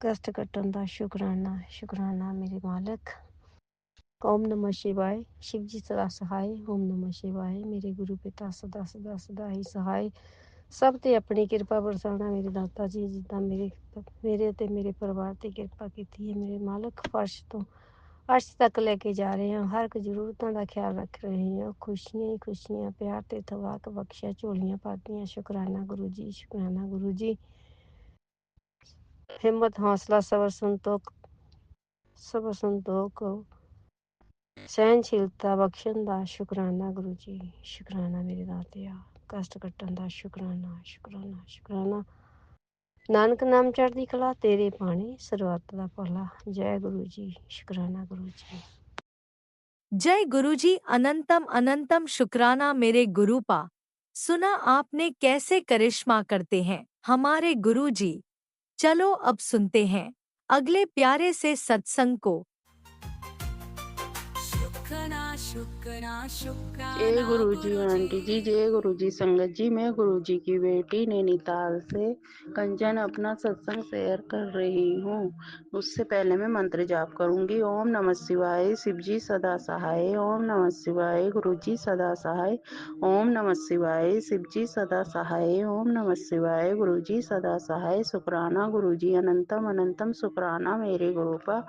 ਕਸ਼ਟ ਕੱਟਣ ਦਾ ਸ਼ੁਕਰਾਨਾ ਸ਼ੁਕਰਾਨਾ ਮੇਰੇ ਮਾਲਕ। ਓਮ ਨਮः शिवाय। शिव जी सदा सहाय। ਓਮ ਨਮः शिवाय। ਮੇਰੇ ਗੁਰੂ ਪਿਤਾ ਸਦਾ ਸਦਾ ਸਦਾ ਹੀ ਸਹਾय। ਸਭ ਤੇ ਆਪਣੀ ਕਿਰਪਾ ਬਰਸਾਉਣਾ ਮੇਰੇ ਦਾਤਾ ਜੀ, ਜਿੱਦਾਂ ਮੇਰੇ ਤੇ ਮੇਰੇ ਪਰਿਵਾਰ ਤੇ ਕਿਰਪਾ ਕੀਤੀ ਹੈ ਮੇਰੇ ਮਾਲਕ। ਫਰਸ਼ ਤੋਂ ਅਰਸ਼ ਤੱਕ ਲੈ ਕੇ ਜਾ ਰਹੇ ਹਾਂ, ਹਰ ਇੱਕ ਜ਼ਰੂਰਤਾਂ ਦਾ ਖਿਆਲ ਰੱਖ ਰਹੇ ਹਾਂ। ਖੁਸ਼ੀਆਂ ਹੀ ਖੁਸ਼ੀਆਂ, ਪਿਆਰ ਤੇ ਤਵਾਕ ਬਖਸ਼ਿਆ, ਝੋਲੀਆਂ ਭਰਦੀਆਂ। ਸ਼ੁਕਰਾਨਾ ਗੁਰੂ ਜੀ, ਸ਼ੁਕਰਾਨਾ ਗੁਰੂ ਜੀ। ਹਿੰਮਤ ਹੌਸਲਾ ਸਬਰ ਸੰਤੋਖ ਸਹਿਨਸ਼ੀਲਤਾ ਬਖਸ਼ਣ ਦਾ ਸ਼ੁਕਰਾਨਾ ਗੁਰੂ ਜੀ, ਸ਼ੁਕਰਾਨਾ ਮੇਰੇ ਦਾਤਿਆ। ਕਸ਼ਟ ਕੱਟਣ ਦਾ ਸ਼ੁਕਰਾਨਾ ਸ਼ੁਕਰਾਨਾ ਸ਼ੁਕਰਾਨਾ। ਨਾਨਕ ਨਾਮ ਚੜ੍ਹਦੀ ਕਲਾ, ਤੇਰੇ ਬਾਣੀ ਸਰਬੱਤ ਦਾ ਭਲਾ। ਜੈ ਗੁਰੂ ਜੀ, ਸ਼ੁਕਰਾਨਾ ਗੁਰੂ जी। जय गुरुजी, अनंतम अनंतम शुक्राना मेरे गुरुपा। सुना आपने कैसे करिश्मा करते हैं हमारे गुरुजी। चलो अब सुनते हैं अगले प्यारे से सत्संग को। शुक्राना शुक्राना जय शुक्राना गुरु जी गुरुजी। आंटी जी, जय गुरु जी संगत जी। मैं गुरु जी की बेटी नैनीताल से कंचन अपना सत्संग शेयर कर रही हूँ। उससे पहले मैं मंत्र जाप करूंगी। ओम नमः शिवाय, शिव जी सदा सहाय। ओम नमः शिवाय, गुरु जी सदा सहाय। ओम नमः शिवाय, शिव जी सदा सहाय। ओम नमः शिवाय, गुरु जी सदा सहाय। शुक्राना गुरु जी, अनंतम अनंतम शुक्राना मेरे गुरुपा।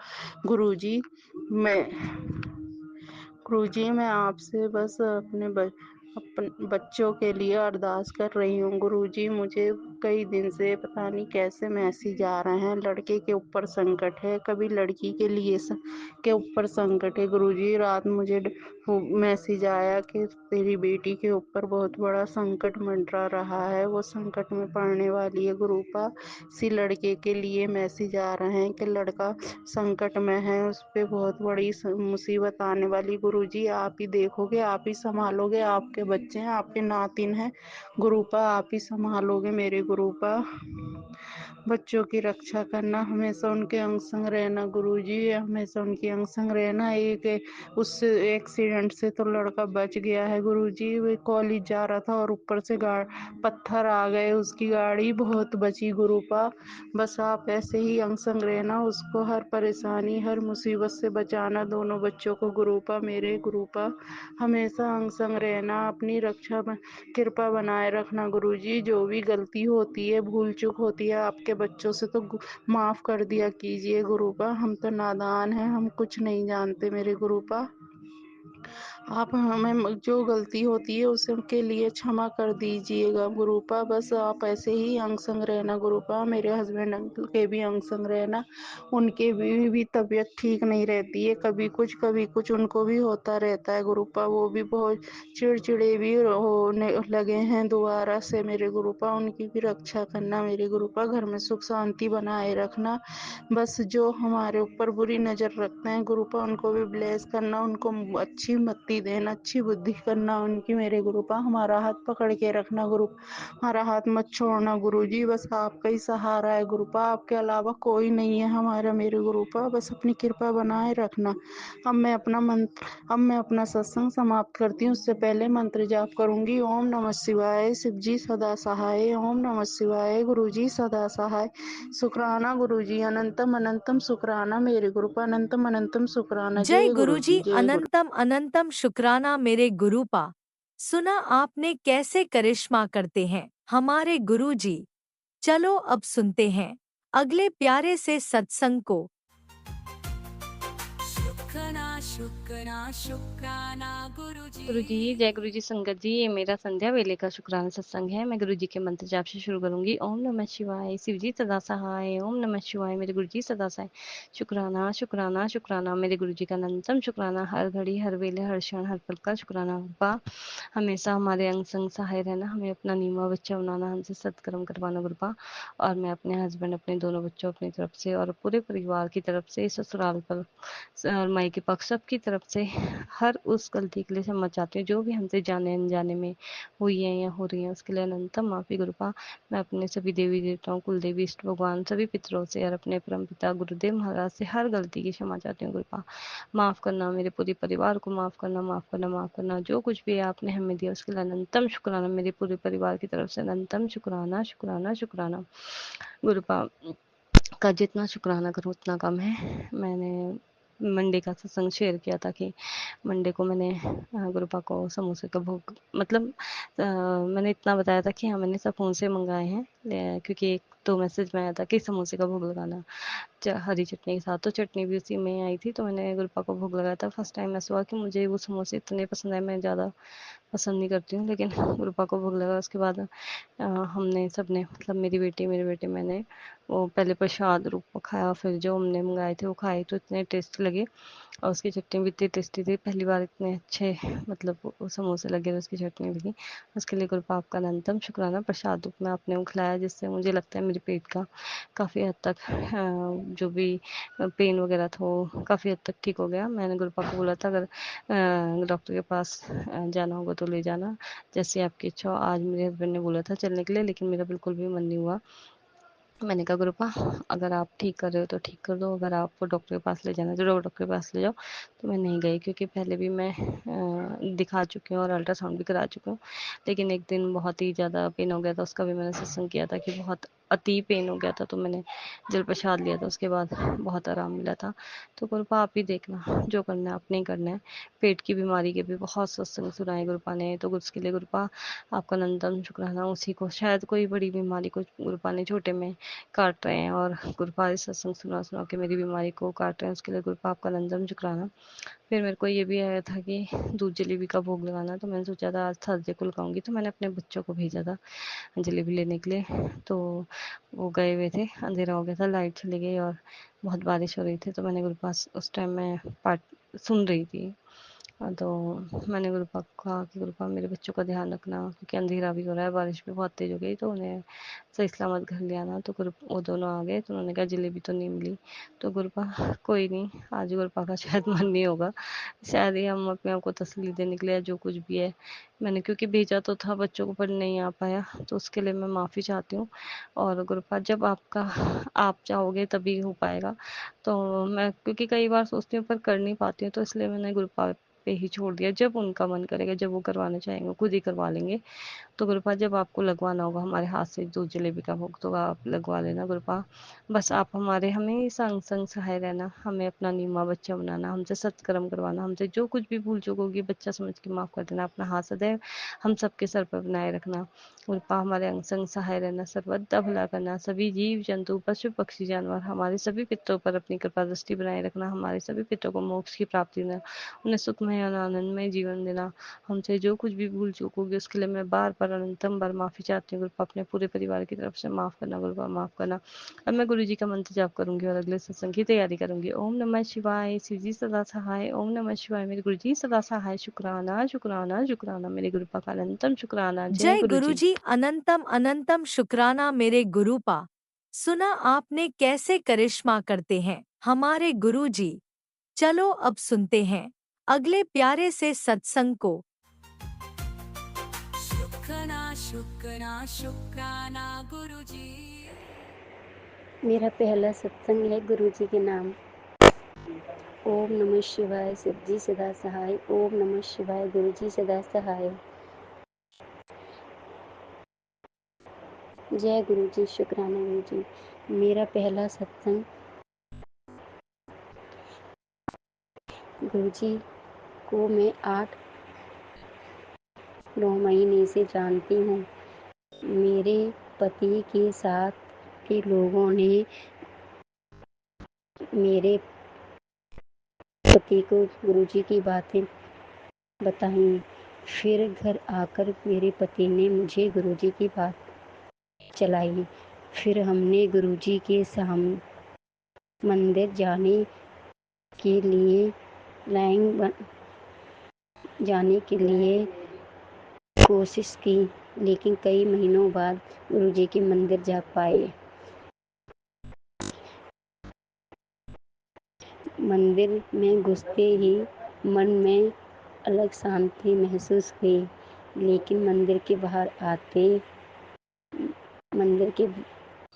गुरु जी मैं आपसे बस अपने बच्चों के लिए अरदास कर रही हूँ। गुरुजी, मुझे कई दिन से पता नहीं कैसे मैसेज आ रहे हैं। लड़के के ऊपर संकट है, कभी लड़की के लिए के ऊपर संकट है। गुरुजी, रात मुझे मैसेज आया कि तेरी बेटी के ऊपर बहुत बड़ा संकट मंडरा रहा है, वो संकट में पड़ने वाली है। गुरुपा, इसी लड़के के लिए मैसेज आ रहे हैं कि लड़का संकट में है, उस पर बहुत बड़ी मुसीबत आने वाली। गुरुजी, आप ही देखोगे, आप ही संभालोगे। आपके बच्चे हैं, आपके नातिन हैं। गुरुपा, आप ही संभालोगे मेरे गुरुपा। बच्चों की रक्षा करना, हमेशा उनके अंग संग रहना। गुरुजी, हमेशा उनके अंग संग रहना। उस एक्सीडेंट से तो लड़का बच गया है। गुरुजी, वो कॉलेज जा रहा था और ऊपर से पत्थर आ गए, उसकी गाड़ी बहुत बची। गुरुपा, बस आप ऐसे ही अंग संग रहना, उसको हर परेशानी हर मुसीबत से बचाना, दोनों बच्चों को। गुरुपा, मेरे गुरुपा, हमेशा अंग संग रहना, अपनी रक्षा कृपा बनाए रखना। गुरुजी, जो भी गलती होती है, भूल चूक होती है आपके बच्चों से, तो माफ कर दिया कीजिए। गुरुपा, हम तो नादान हैं, हम कुछ नहीं जानते मेरे गुरुपा। आप हमें जो गलती होती है उसके लिए क्षमा कर दीजिएगा। गुरुपा, बस आप ऐसे ही अंग संग रहना। गुरुपा, मेरे हस्बैंड अंकल के भी अंग संग रहना, उनके भी तबीयत ठीक नहीं रहती है, कभी कुछ उनको भी होता रहता है। गुरुपा, वो भी बहुत चिड़चिड़े भी होने लगे हैं दोबारा से मेरे गुरुपा, उनकी भी रक्षा करना मेरे गुरुपा। घर में सुख शांति बनाए रखना। बस जो हमारे ऊपर बुरी नज़र रखते हैं गुरुपा, उनको भी ब्लेस करना, उनको अच्छी मति देना, अच्छी बुद्धि करना उनकी मेरे गुरुपा। हमारा हाथ पकड़ के रखना गुरु, हमारा हाथ मत छोड़ना। गुरुजी, बस आपका ही सहारा है गुरुपा, आपके अलावा कोई नहीं है हमारा मेरे गुरुपा। बस अपनी कृपा बनाए रखना। अब मैं अपना सत्संग समाप्त करती हूँ, उससे पहले मंत्र जाप करूंगी। ओम नमः शिवाय, शिव जी सदा सहाय। ओम नमः शिवाय, गुरु जी सदा सहाय। शुक्राना गुरुजी, अनंतम अनंतम शुक्राना मेरे गुरुपा, अनंतम अनंतम शुक्राना। जय जय गुरुजी, गुरुजी, जय गुरु। अनंतम अनंतम शुक्राना मेरे गुरुपा। सुना आपने कैसे करिश्मा करते हैं हमारे गुरुजी। चलो अब सुनते हैं अगले प्यारे से सत्संग को शुक्राना शुक्राना गुरुजी। गुरुजी, जय गुरुजी संगत जी। ये मेरा संध्या वेले का शुक्राना सत्संग है। मैं गुरुजी के मंत्र जाप से शुरू करूंगी। ओम नमः शिवाय। शिवजी सदा सहाय। ओम नमः शिवाय। मेरे गुरुजी सदा सहाय। शुक्राना शुक्राना शुक्राना मेरे गुरुजी का अनंतम शुक्राना। हर घड़ी हर वेले हर क्षण हर पल का शुक्राना। बा हमेशा हमारे अंग संग सहाय रहना, हमें अपना नीमा बच्चा बनाना, हमसे सत्कर्म करवाना गुरुपा। और मैं अपने हस्बैंड, अपने दोनों बच्चों, अपनी तरफ से और पूरे परिवार की तरफ से, ससुराल पर और मायके पक्ष सबकी तरफ से हर उस गलती के लिए क्षमा चाहती हूँ जो भी हमसे जाने अनजाने में हुई है या हो रही है, उसके लिए अनंतम माफी गुरुपा। मैं अपने सभी देवी देवताओं, कुल देवी, इष्ट भगवान, सभी पितरों से और अपने परम पिता गुरुदेव महाराज से हर गलती की क्षमा चाहती हूँ गुरुपा। माफ करना, मेरे पूरे परिवार को माफ करना, माफ करना, माफ करना। जो कुछ भी आपने हमें दिया उसके लिए अनंतम शुक्राना, मेरे पूरे परिवार की तरफ से अनंतम शुक्राना शुक्राना शुक्राना गुरुपा। का जितना शुक्राना करूँ उतना कम है। मैंने मंडे का सत्संग शेयर किया था कि मंडे को मैंने गुरुपा को समोसे का भोग, मतलब मैंने इतना बताया था कि हाँ मैंने समोसे मंगाए हैं, क्योंकि एक तो मैसेज में आया था कि समोसे का भोग लगाना हरी चटनी के साथ, तो चटनी भी उसी में आई थी, तो मैंने गुरुपा को भोग लगाया था। फर्स्ट टाइम ऐसा हुआ कि मुझे वो समोसे इतने पसंद आए, मैं ज़्यादा पसंद नहीं करती हूँ, लेकिन गुरुपा को भोग लगा। उसके बाद हमने सबने, मतलब मेरी बेटी, मेरे बेटे, मैंने वो पहले प्रसाद रूप में खाया, फिर जो हमने मंगाए थे वो खाए, तो इतने टेस्टी लगे और उसकी चटनी भी इतनी टेस्टी थी। पहली बार इतने अच्छे मतलब वो समोसे लगे और उसकी चटनी भी थी। उसके लिए गुरुपा आपका अनंतम शुक्राना। प्रसाद रूप में आपने वो खिलाया, जिससे मुझे लगता है मेरे पेट का काफ़ी हद तक जो भी पेन वगैरह था वो काफ़ी हद तक ठीक हो गया। मैंने गुरुपा को बोला था अगर डॉक्टर के पास जाना होगा तो ले जाना, जैसे आपकी इच्छा हो। आज मेरे हस्बैंड ने बोला था चलने के लिए, लेकिन मेरा बिल्कुल भी मन नहीं हुआ। मैंने कहा गुरुपा अगर आप ठीक कर रहे हो तो ठीक कर दो, अगर आपको डॉक्टर के पास ले जाना है तो डॉक्टर के पास ले जाओ। तो मैं नहीं गई, क्योंकि पहले भी मैं दिखा चुकी हूँ और अल्ट्रासाउंड भी करा चुकी हूँ, लेकिन एक दिन बहुत ही ज़्यादा पेन हो गया था। उसका भी मैंने सत्संग किया था कि बहुत अति पेन हो गया था, तो मैंने जल प्रसाद लिया था, उसके बाद बहुत आराम मिला था। तो गुरुपा आप ही देखना, जो करना है आपने ही करना है। पेट की बीमारी के भी बहुत सत्संग सुनाए गुरुपा ने, तो उसके लिए गुरुपा आपका नंदन शुक्राना। उसी को शायद कोई बड़ी बीमारी को गुरुपा ने छोटे में काट रहे हैं, और गुरुपा इस सत्संग सुना सुना के मेरी बीमारी को काट रहे हैं, उसके लिए गुरुपा आपका नंदन शुक्राना। फिर मेरे को ये भी आया था कि दूध जलेबी का भोग लगाना, तो मैंने सोचा था आज थर्सडे को लगाऊंगी, तो मैंने अपने बच्चों को भेजा था जलेबी लेने के लिए। तो वो गए हुए थे, अंधेरा हो गया था, लाइट चली गई और बहुत बारिश हो रही थी, तो मैंने गुरुपा उस टाइम में पाठ सुन रही थी। तो मैंने गुरुपा को कहा कि गुरुपा मेरे बच्चों का ध्यान रखना, क्योंकि अंधेरा भी हो रहा है, बारिश भी बहुत तेज हो गई, तो उन्हें सही सलामत घर ले आना। तो गुरु वो दोनों आ गए, तो उन्होंने कहा जलेबी तो नहीं मिली। तो गुरुपा कोई नहीं, आज गुरुपा का शायद मन नहीं होगा, शायद ही हम अपने आप को तसल्ली देने के लिए जो कुछ भी है, मैंने क्योंकि भेजा तो था बच्चों को पर नहीं आ पाया, तो उसके लिए मैं माफ़ी चाहती हूँ। और गुरुपा जब आपका आप चाहोगे तभी हो पाएगा। तो मैं क्योंकि कई बार सोचती हूँ पर कर नहीं पाती हूँ, तो इसलिए मैंने गुरुपा पे ही छोड़ दिया। जब उनका मन करेगा, जब वो करवाना चाहेंगे खुद ही करवा लेंगे। तो गुरुपा जब आपको लगवाना होगा हमारे हाथ से दूध जलेबी का भोग, तो आप लगवा लेना गुरुपा। बस आप हमारे हमेशा अंग संग सहाय रहना, हमें अपना नीमा बच्चा बनाना, हमसे सत्कर्म करवाना, हमसे जो कुछ भी भूल चूक होगी बच्चा समझ के माफ़ कर देना। अपना हाथ सदैव हम सबके सर पर बनाए रखना गुरुपा। हमारे अंग संग सहाय रहना, सर्वदा भला करना। सभी जीव जंतु, पशु पक्षी जानवर, हमारे सभी पितरों पर अपनी कृपा दृष्टि बनाए रखना। हमारे सभी पितरों को मोक्ष की प्राप्ति देना, उन्हें सुखमय और आनंदमय जीवन देना। हमसे जो कुछ भी भूल चूक होगी उसके लिए मैं बार बार अनंतम बार माफ़ी चाहती हूँ गुरुपा। अपने पूरे परिवार की तरफ से माफ़ करना गुरुपा, माफ़ करना। अब मैं गुरु जी का मंत्र जाप करूंगी और अगले सत्संग की तैयारी करूंगी। ओम नमः शिवाय। शिव जी सदा सहाय। ओम नमः शिवाय। मेरे गुरु जी सदा सहाय। शुक्राना शुक्राना शुक्राना मेरे गुरुपा का अनंतम शुक्राना। जय जय गुरु जी। गुरुजी। अनंतम अनंतम शुक्राना मेरे गुरुपा। सुना आपने कैसे करिश्मा करते हैं हमारे गुरुजी। चलो अब सुनते हैं अगले प्यारे से सत्संग को। शुक्राना गुरुजी। मेरा पहला सत्संग है गुरु जी के नाम। ओम नमः शिवाय। शिव जी सदा सहाय। ओम नमः शिवाय। गुरु जी सदा सहाय। जय गुरु जी। शुक्राना गुरु जी। मेरा पहला सत्संग गुरु जी को मैं 8-9 महीने से जानती हूँ। मेरे पति के साथ के लोगों ने मेरे पति को गुरुजी की बातें बताई। फिर घर आकर मेरे पति ने मुझे गुरुजी की बात चलाई। फिर हमने गुरुजी के मंदिर जाने के लिए कोशिश की, लेकिन कई महीनों बाद गुरुजी के मंदिर जा पाए। मंदिर में घुसते ही मन में अलग शांति महसूस हुई, लेकिन मंदिर के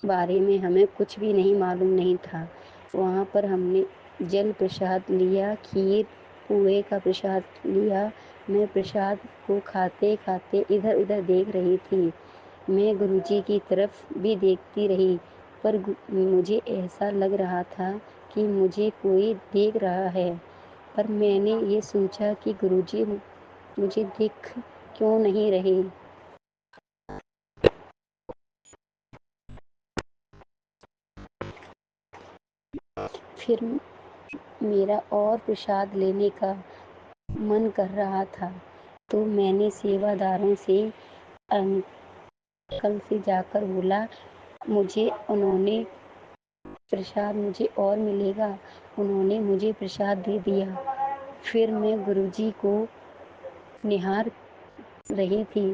बारे में हमें कुछ भी नहीं मालूम नहीं था। वहाँ पर हमने जल प्रसाद लिया, खीर पुए का प्रसाद लिया। मैं प्रसाद को खाते खाते इधर उधर देख रही थी। मैं गुरुजी की तरफ भी देखती रही, पर मुझे ऐसा लग रहा था कि मुझे कोई देख रहा है। पर मैंने ये सोचा कि गुरुजी मुझे देख क्यों नहीं रहे। फिर मेरा और प्रसाद लेने का मन कर रहा था, तो मैंने सेवादारों से अंकल से जाकर बोला, उन्होंने प्रसाद मुझे और मिलेगा। उन्होंने मुझे प्रसाद दे दिया। फिर मैं गुरुजी को निहार रही थी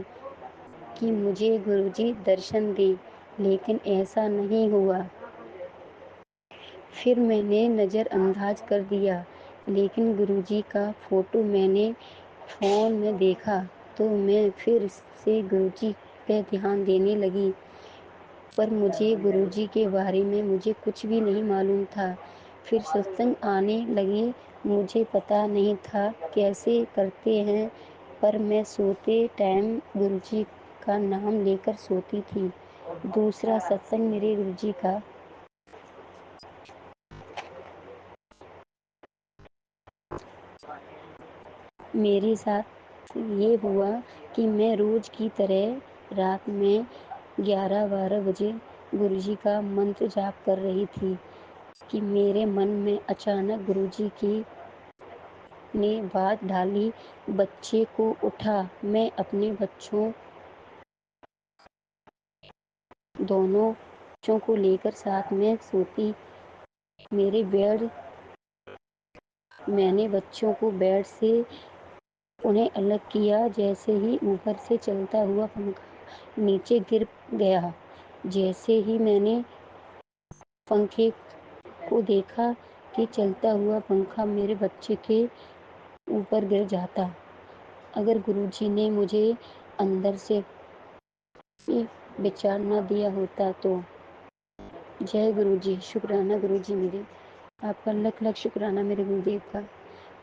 कि मुझे गुरुजी दर्शन दे, लेकिन ऐसा नहीं हुआ। फिर मैंने नज़रअंदाज कर दिया, लेकिन गुरुजी का फोटो मैंने फ़ोन में देखा, तो मैं फिर से गुरुजी पे ध्यान देने लगी। पर मुझे गुरुजी के बारे में मुझे कुछ भी नहीं मालूम था। फिर सत्संग आने लगे। मुझे पता नहीं था कैसे करते हैं, पर मैं सोते टाइम गुरुजी का नाम लेकर सोती थी। दूसरा सत्संग मेरे गुरुजी का मेरे साथ ये हुआ कि मैं रोज़ की तरह रात में 11-12 बजे गुरुजी का मंत्र जाप कर रही थी कि मेरे मन में अचानक गुरुजी की ने बात डाली, बच्चे को उठा। मैं अपने दोनों बच्चों को लेकर साथ में सोती। मैंने बच्चों को बेड से उन्हें अलग किया। जैसे ही ऊपर से चलता हुआ पंखा नीचे गिर गया। जैसे ही मैंने पंखे को देखा कि चलता हुआ पंखा मेरे बच्चे के ऊपर गिर जाता। अगर गुरुजी ने मुझे अंदर से विचार न दिया होता तो। जय गुरुजी, शुक्राना गुरुजी मेरे, आपका लख लख शुक्राना मेरे गुरुदेव का।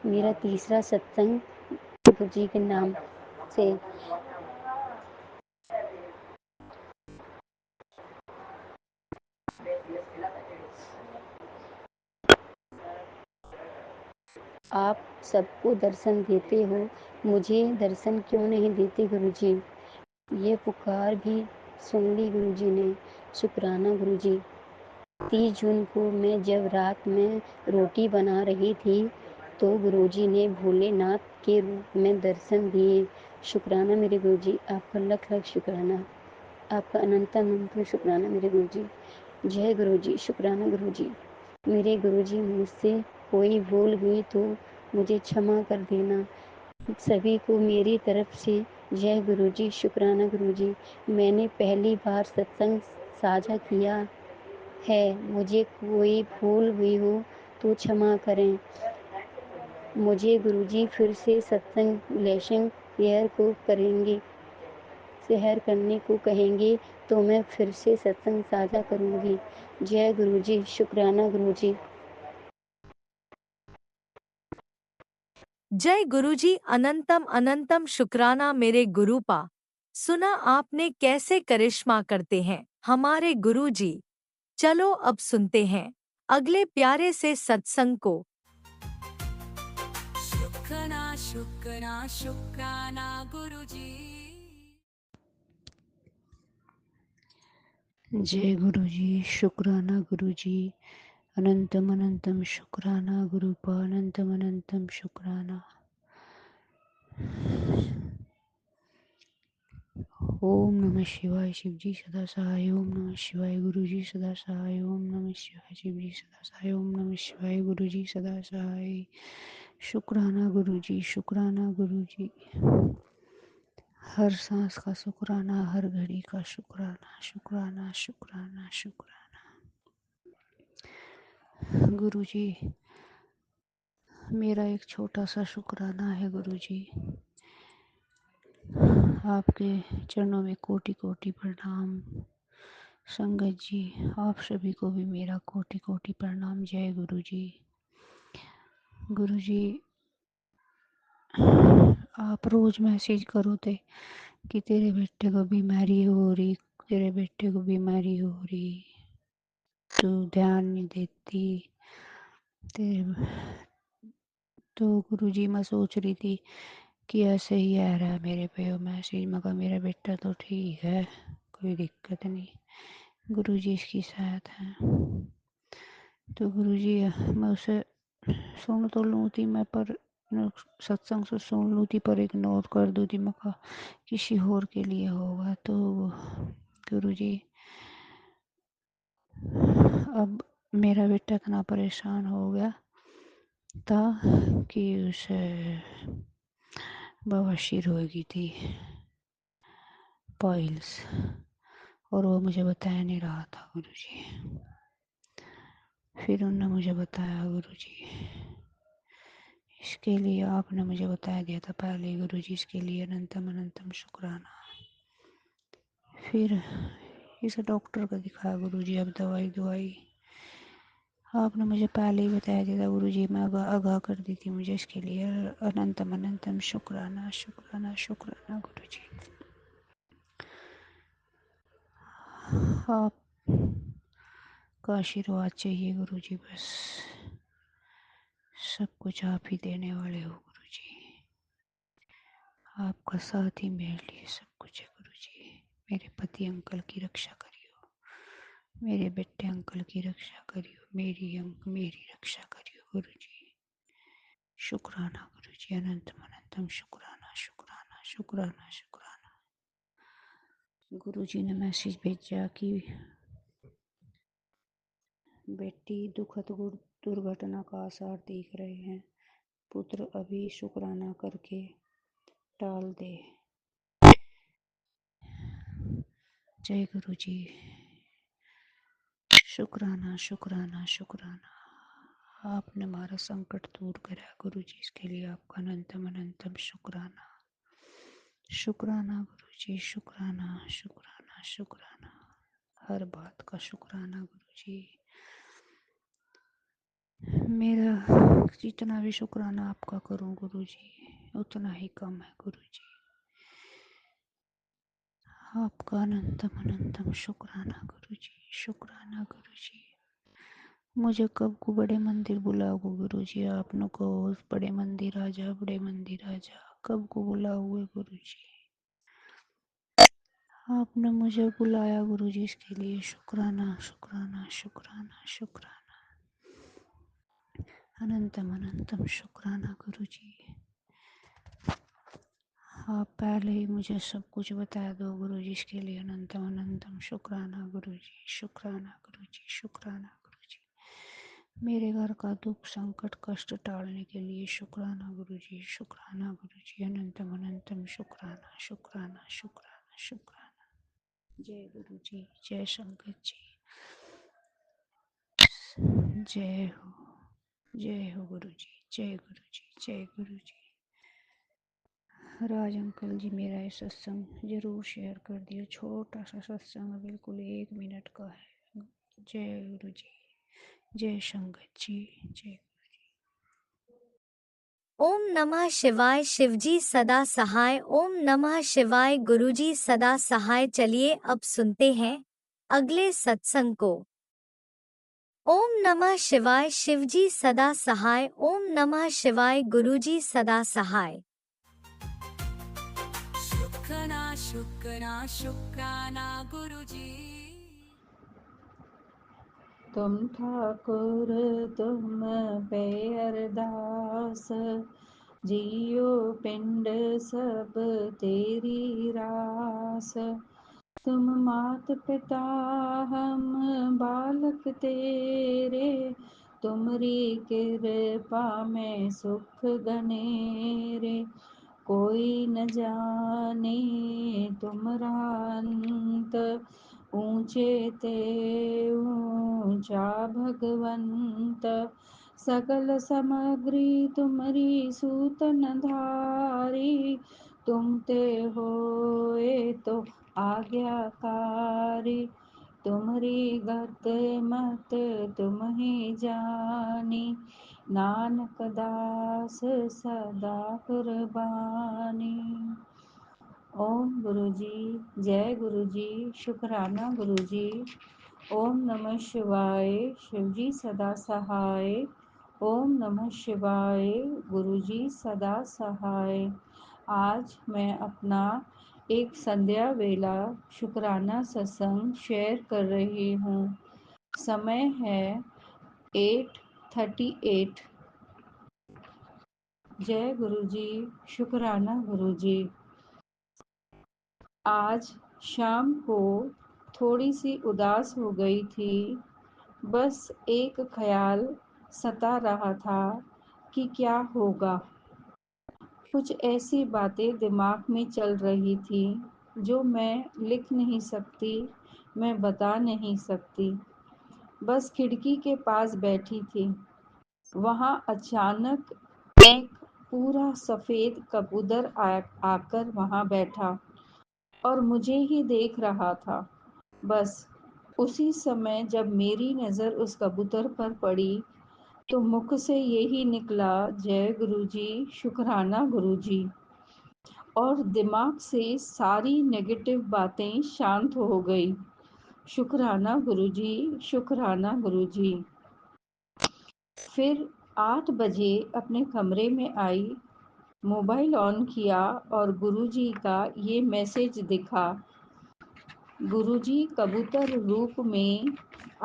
मेरा तीसरा सत्संग गुरुजी के नाम से। आप सबको दर्शन देते हो, मुझे दर्शन क्यों नहीं देते गुरुजी? ये पुकार भी सुन ली गुरुजी ने। शुक्राना गुरुजी। 30 जून को मैं जब रात में रोटी बना रही थी, तो गुरुजी ने भोलेनाथ के रूप में दर्शन दिए। शुक्राना मेरे गुरुजी, आपका लख लख शुक्राना, आपका अनंत अनंत शुक्राना मेरे गुरुजी। जय गुरुजी, शुक्राना गुरुजी। मेरे गुरुजी, मुझसे कोई भूल हुई तो मुझे क्षमा कर देना। सभी को मेरी तरफ से जय गुरुजी, शुक्राना गुरुजी। मैंने पहली बार सत्संग साझा किया है, मुझे कोई भूल हुई हो तो क्षमा करें। मुझे गुरुजी फिर से सत्संग लेसन शेयर करने को कहेंगे तो मैं फिर से सत्संग साझा करूंगी। जय गुरुजी, शुक्राना गुरुजी। जय गुरुजी, अनंतम अनंतम शुक्राना मेरे गुरुपा। सुना आपने कैसे करिश्मा करते हैं हमारे गुरुजी। चलो अब सुनते हैं अगले प्यारे से सत्संग को। शुक्राना शुक्राना शुक्राना गुरुजी। जय गुरु जी, शुक्राना गुरु जी, अनंतम अनंतम शुक्राना गुरुपा, अनंतम अनंतम शुक्राना। ओम नमः शिवाय शिवजी सदा सहाय, ओम नमः शिवाय गुरु जी सदा सहाय, ओम नमः शिवाय शिवजी सदा सहाय, ओम नमः शिवाय गुरु जी सदा सहाय। शुक्राना गुरु जी, शुक्राना गुरु जी, हर सांस का शुक्राना, हर घड़ी का शुक्राना, शुक्राना शुक्राना शुक्राना। गुरु जी, मेरा एक छोटा सा शुक्राना है गुरु जी। आपके चरणों में कोटि कोटि प्रणाम। संगत जी, आप सभी को भी मेरा कोटि कोटि प्रणाम। जय गुरु जी। गुरु जी, आप रोज मैसेज करो थे कि तेरे बेटे को बीमारी हो रही, तेरे बेटे को बीमारी हो रही, तू ध्यान नहीं देती। तेरे तो गुरु जी, मैं सोच रही थी कि ऐसे ही आ रहा है मेरे पे मैसेज, मगर मेरा बेटा तो ठीक है, कोई दिक्कत नहीं। गुरु जी इसकी साथ है। तो गुरु जी, मैं उसे सुन तो लूँ थी मैं, पर सत्संग से सुन लूँ थी, पर इग्नोर कर दूँ थी। मैं कहा किसी और के लिए होगा। तो गुरु जी, अब मेरा बेटा इतना परेशान हो गया था कि उसे बवासीर हो गई थी, पाइल्स, और वो मुझे बताया नहीं रहा था गुरु जी। फिर उन्होंने मुझे बताया गुरु जी, इसके लिए आपने मुझे बताया दिया था पहले गुरु जी, इसके लिए अनंतम अनंतम शुक्राना। फिर इसे डॉक्टर को दिखाया गुरु जी, अब दवाई आपने मुझे पहले ही बताया दिया था गुरु जी, मैं आगाह कर दी थी मुझे, इसके लिए अनंतम अनंतम शुक्राना शुक्राना शुक्राना गुरु जी। आप का आशीर्वाद चाहिए गुरु जी, बस सब कुछ आप ही देने वाले हो गुरु जी। आपका साथ ही मेरे लिए सब कुछ है गुरु जी। मेरे पति अंकल की रक्षा करियो, मेरे बेटे अंकल की रक्षा करियो, मेरी रक्षा करियो गुरु जी। शुक्राना गुरु जी, अनंतम अनंतम शुक्राना शुक्राना शुक्राना शुक्राना। गुरु जी ने मैसेज भेजा कि बेटी दुखद दुर्घटना का आसार दिख रहे हैं, पुत्र अभी शुक्राना करके टाल दे। जय गुरु जी, शुक्राना शुक्राना शुक्राना। आपने हमारा संकट दूर करा गुरु जी, इसके लिए आपका अनंतम अनंतम शुक्राना। शुक्राना गुरु जी, शुक्राना शुक्राना शुक्राना, हर बात का शुक्राना गुरु जी। मेरा जितना भी शुक्राना आपका करूं गुरु जी, उतना ही कम है गुरु जी। आपका अनंतम अनंतम शुक्राना गुरु जी, शुक्राना गुरु जी। मुझे कब को बड़े मंदिर बुलाओगे गुरु जी, आपने को बड़े मंदिर आ जा, बड़े मंदिर आ जा, कब को बुलाओगे गुरु जी। आपने मुझे बुलाया गुरु जी, इसके लिए शुक्राना शुक्राना शुक्राना शुक्राना, अनंतम अनंतम शुक्राना गुरु जी। आप पहले ही मुझे सब कुछ बता दो गुरु जी, इसके लिए अनंतम अनंतम शुक्राना गुरु जी, शुक्राना गुरु जी, शुक्राना गुरु जी। मेरे घर का दुख संकट कष्ट टालने के लिए शुक्राना गुरु जी, शुक्राना गुरु जी, अनंतम अनंतम शुक्राना शुक्राना शुक्राना शुक्राना। जय गुरु जी, जय शंकर जी, जय हो गुरु जी, जय गुरु जी, जय गुरु जी। राज अंकल जी, मेरा ये सत्संग जरूर शेयर कर दियो, छोटा सा सत्संग है, बिल्कुल 1 मिनट का है। जय गुरु जी, जय शंकर जी, जय। ओम नमः शिवाय शिवजी सदा सहाय, ओम नमः शिवाय गुरुजी सदा सहाय। चलिए अब सुनते हैं अगले सत्संग को। ओम नमः शिवाय शिवजी सदा सहाय, ओम नमः शिवाय गुरुजी सदा सहाय। शुक्राना शुक्राना शुक्राना गुरुजी। तुम ठाकुर तुम पे अरदास, जियो पिंड सब तेरी रास। तुम मात पिता हम बालक तेरे, तुमरी कृपा में सुख गनेरे। कोई न जाने तुमरा अंत, ऊंचे ते ऊंचा भगवंत। सकल सामग्री तुमरी सूतन धारी, तुम ते होए तो आज्ञाकारी। तुमरी गत मत तुम ही जानी, नानक दास सदा कुर्बानी। ओम गुरु जी, जय गुरु जी, शुक्राना गुरु जी। ओम नमः शिवाय, शिव जी सदा सहाय। ओम नमः शिवाय, गुरु जी सदा सहाय। आज मैं अपना एक संध्या वेला शुक्राना सत्संग शेयर कर रही हूँ। समय है 8:38। जय गुरु जी, शुक्राना गुरु जी। आज शाम को थोड़ी सी उदास हो गई थी। बस एक ख्याल सता रहा था कि क्या होगा। कुछ ऐसी बातें दिमाग में चल रही थी जो मैं लिख नहीं सकती, मैं बता नहीं सकती। बस खिड़की के पास बैठी थी। वहाँ अचानक एक पूरा सफेद कबूतर आकर वहाँ बैठा और मुझे ही देख रहा था। बस उसी समय जब मेरी नज़र उस कबूतर पर पड़ी तो मुख से यही निकला, जय गुरुजी, शुक्राना गुरुजी। और दिमाग से सारी नेगेटिव बातें शांत हो गई। शुक्राना गुरुजी, शुक्राना गुरुजी। फिर 8 बजे अपने कमरे में आई, मोबाइल ऑन किया और गुरुजी का ये मैसेज दिखा। गुरुजी कबूतर रूप में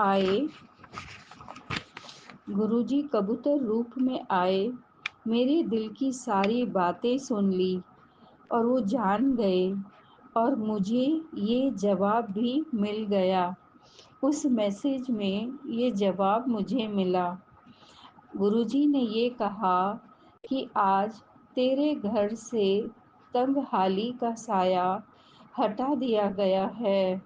आए, गुरुजी कबूतर रूप में आए, मेरे दिल की सारी बातें सुन ली और वो जान गए और मुझे ये जवाब भी मिल गया। उस मैसेज में ये जवाब मुझे मिला। गुरुजी ने ये कहा कि आज तेरे घर से तंगहाली का साया हटा दिया गया है।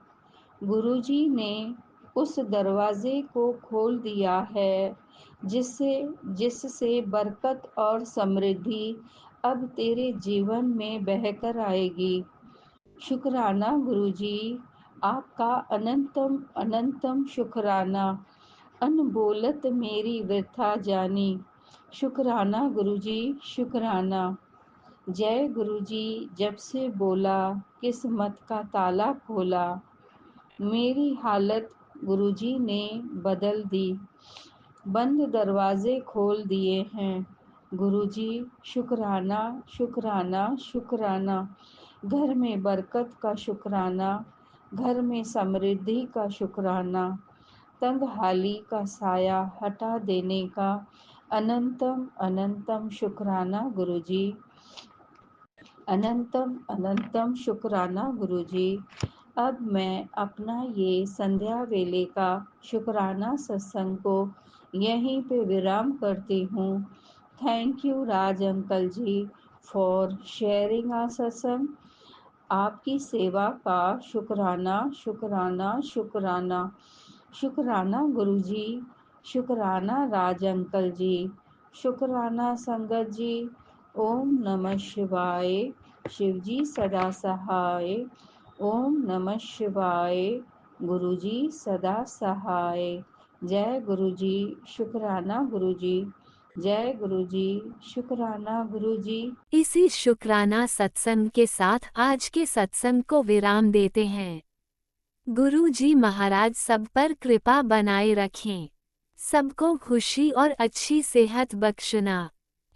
गुरुजी ने उस दरवाजे को खोल दिया है जिससे बरकत और समृद्धि अब तेरे जीवन में बहकर आएगी। शुक्राना गुरुजी, आपका अनंतम अनंतम शुक्राना। अनबोलत मेरी वृथा जानी। शुक्राना गुरुजी, शुक्राना। जय गुरुजी, जब से बोला किस्मत का ताला खोला। मेरी हालत गुरुजी ने बदल दी, बंद दरवाजे खोल दिए हैं। गुरुजी, शुक्राना शुक्राना शुक्राना। घर में बरकत का शुक्राना, घर में समृद्धि का शुक्राना, तंगहाली का साया हटा देने का अनंतम अनंतम शुक्राना गुरुजी। अनंतम अनंतम शुक्राना गुरुजी। अब मैं अपना ये संध्या वेले का शुक्राना सत्संग को यहीं पे विराम करती हूँ। Thank you Raj uncle ji for sharing our सत्संग। आपकी सेवा का शुक्राना शुक्राना शुक्राना। शुक्राना गुरुजी, शुक्राना राज अंकल जी, शुक्राना संगत जी। ओम नमः शिवाय, शिव जी सदा सहाय। ओम नमः शिवाय, गुरुजी सदा सहाय। जय गुरुजी, शुक्राना गुरुजी, जय गुरुजी, शुक्राना गुरुजी। इसी शुक्राना सत्संग के साथ आज के सत्संग को विराम देते हैं। गुरु जी महाराज सब पर कृपा बनाए रखें, सबको खुशी और अच्छी सेहत बख्शना।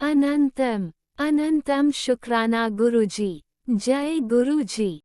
अनंतम अनंतम शुक्राना गुरु जी। जय गुरु जी।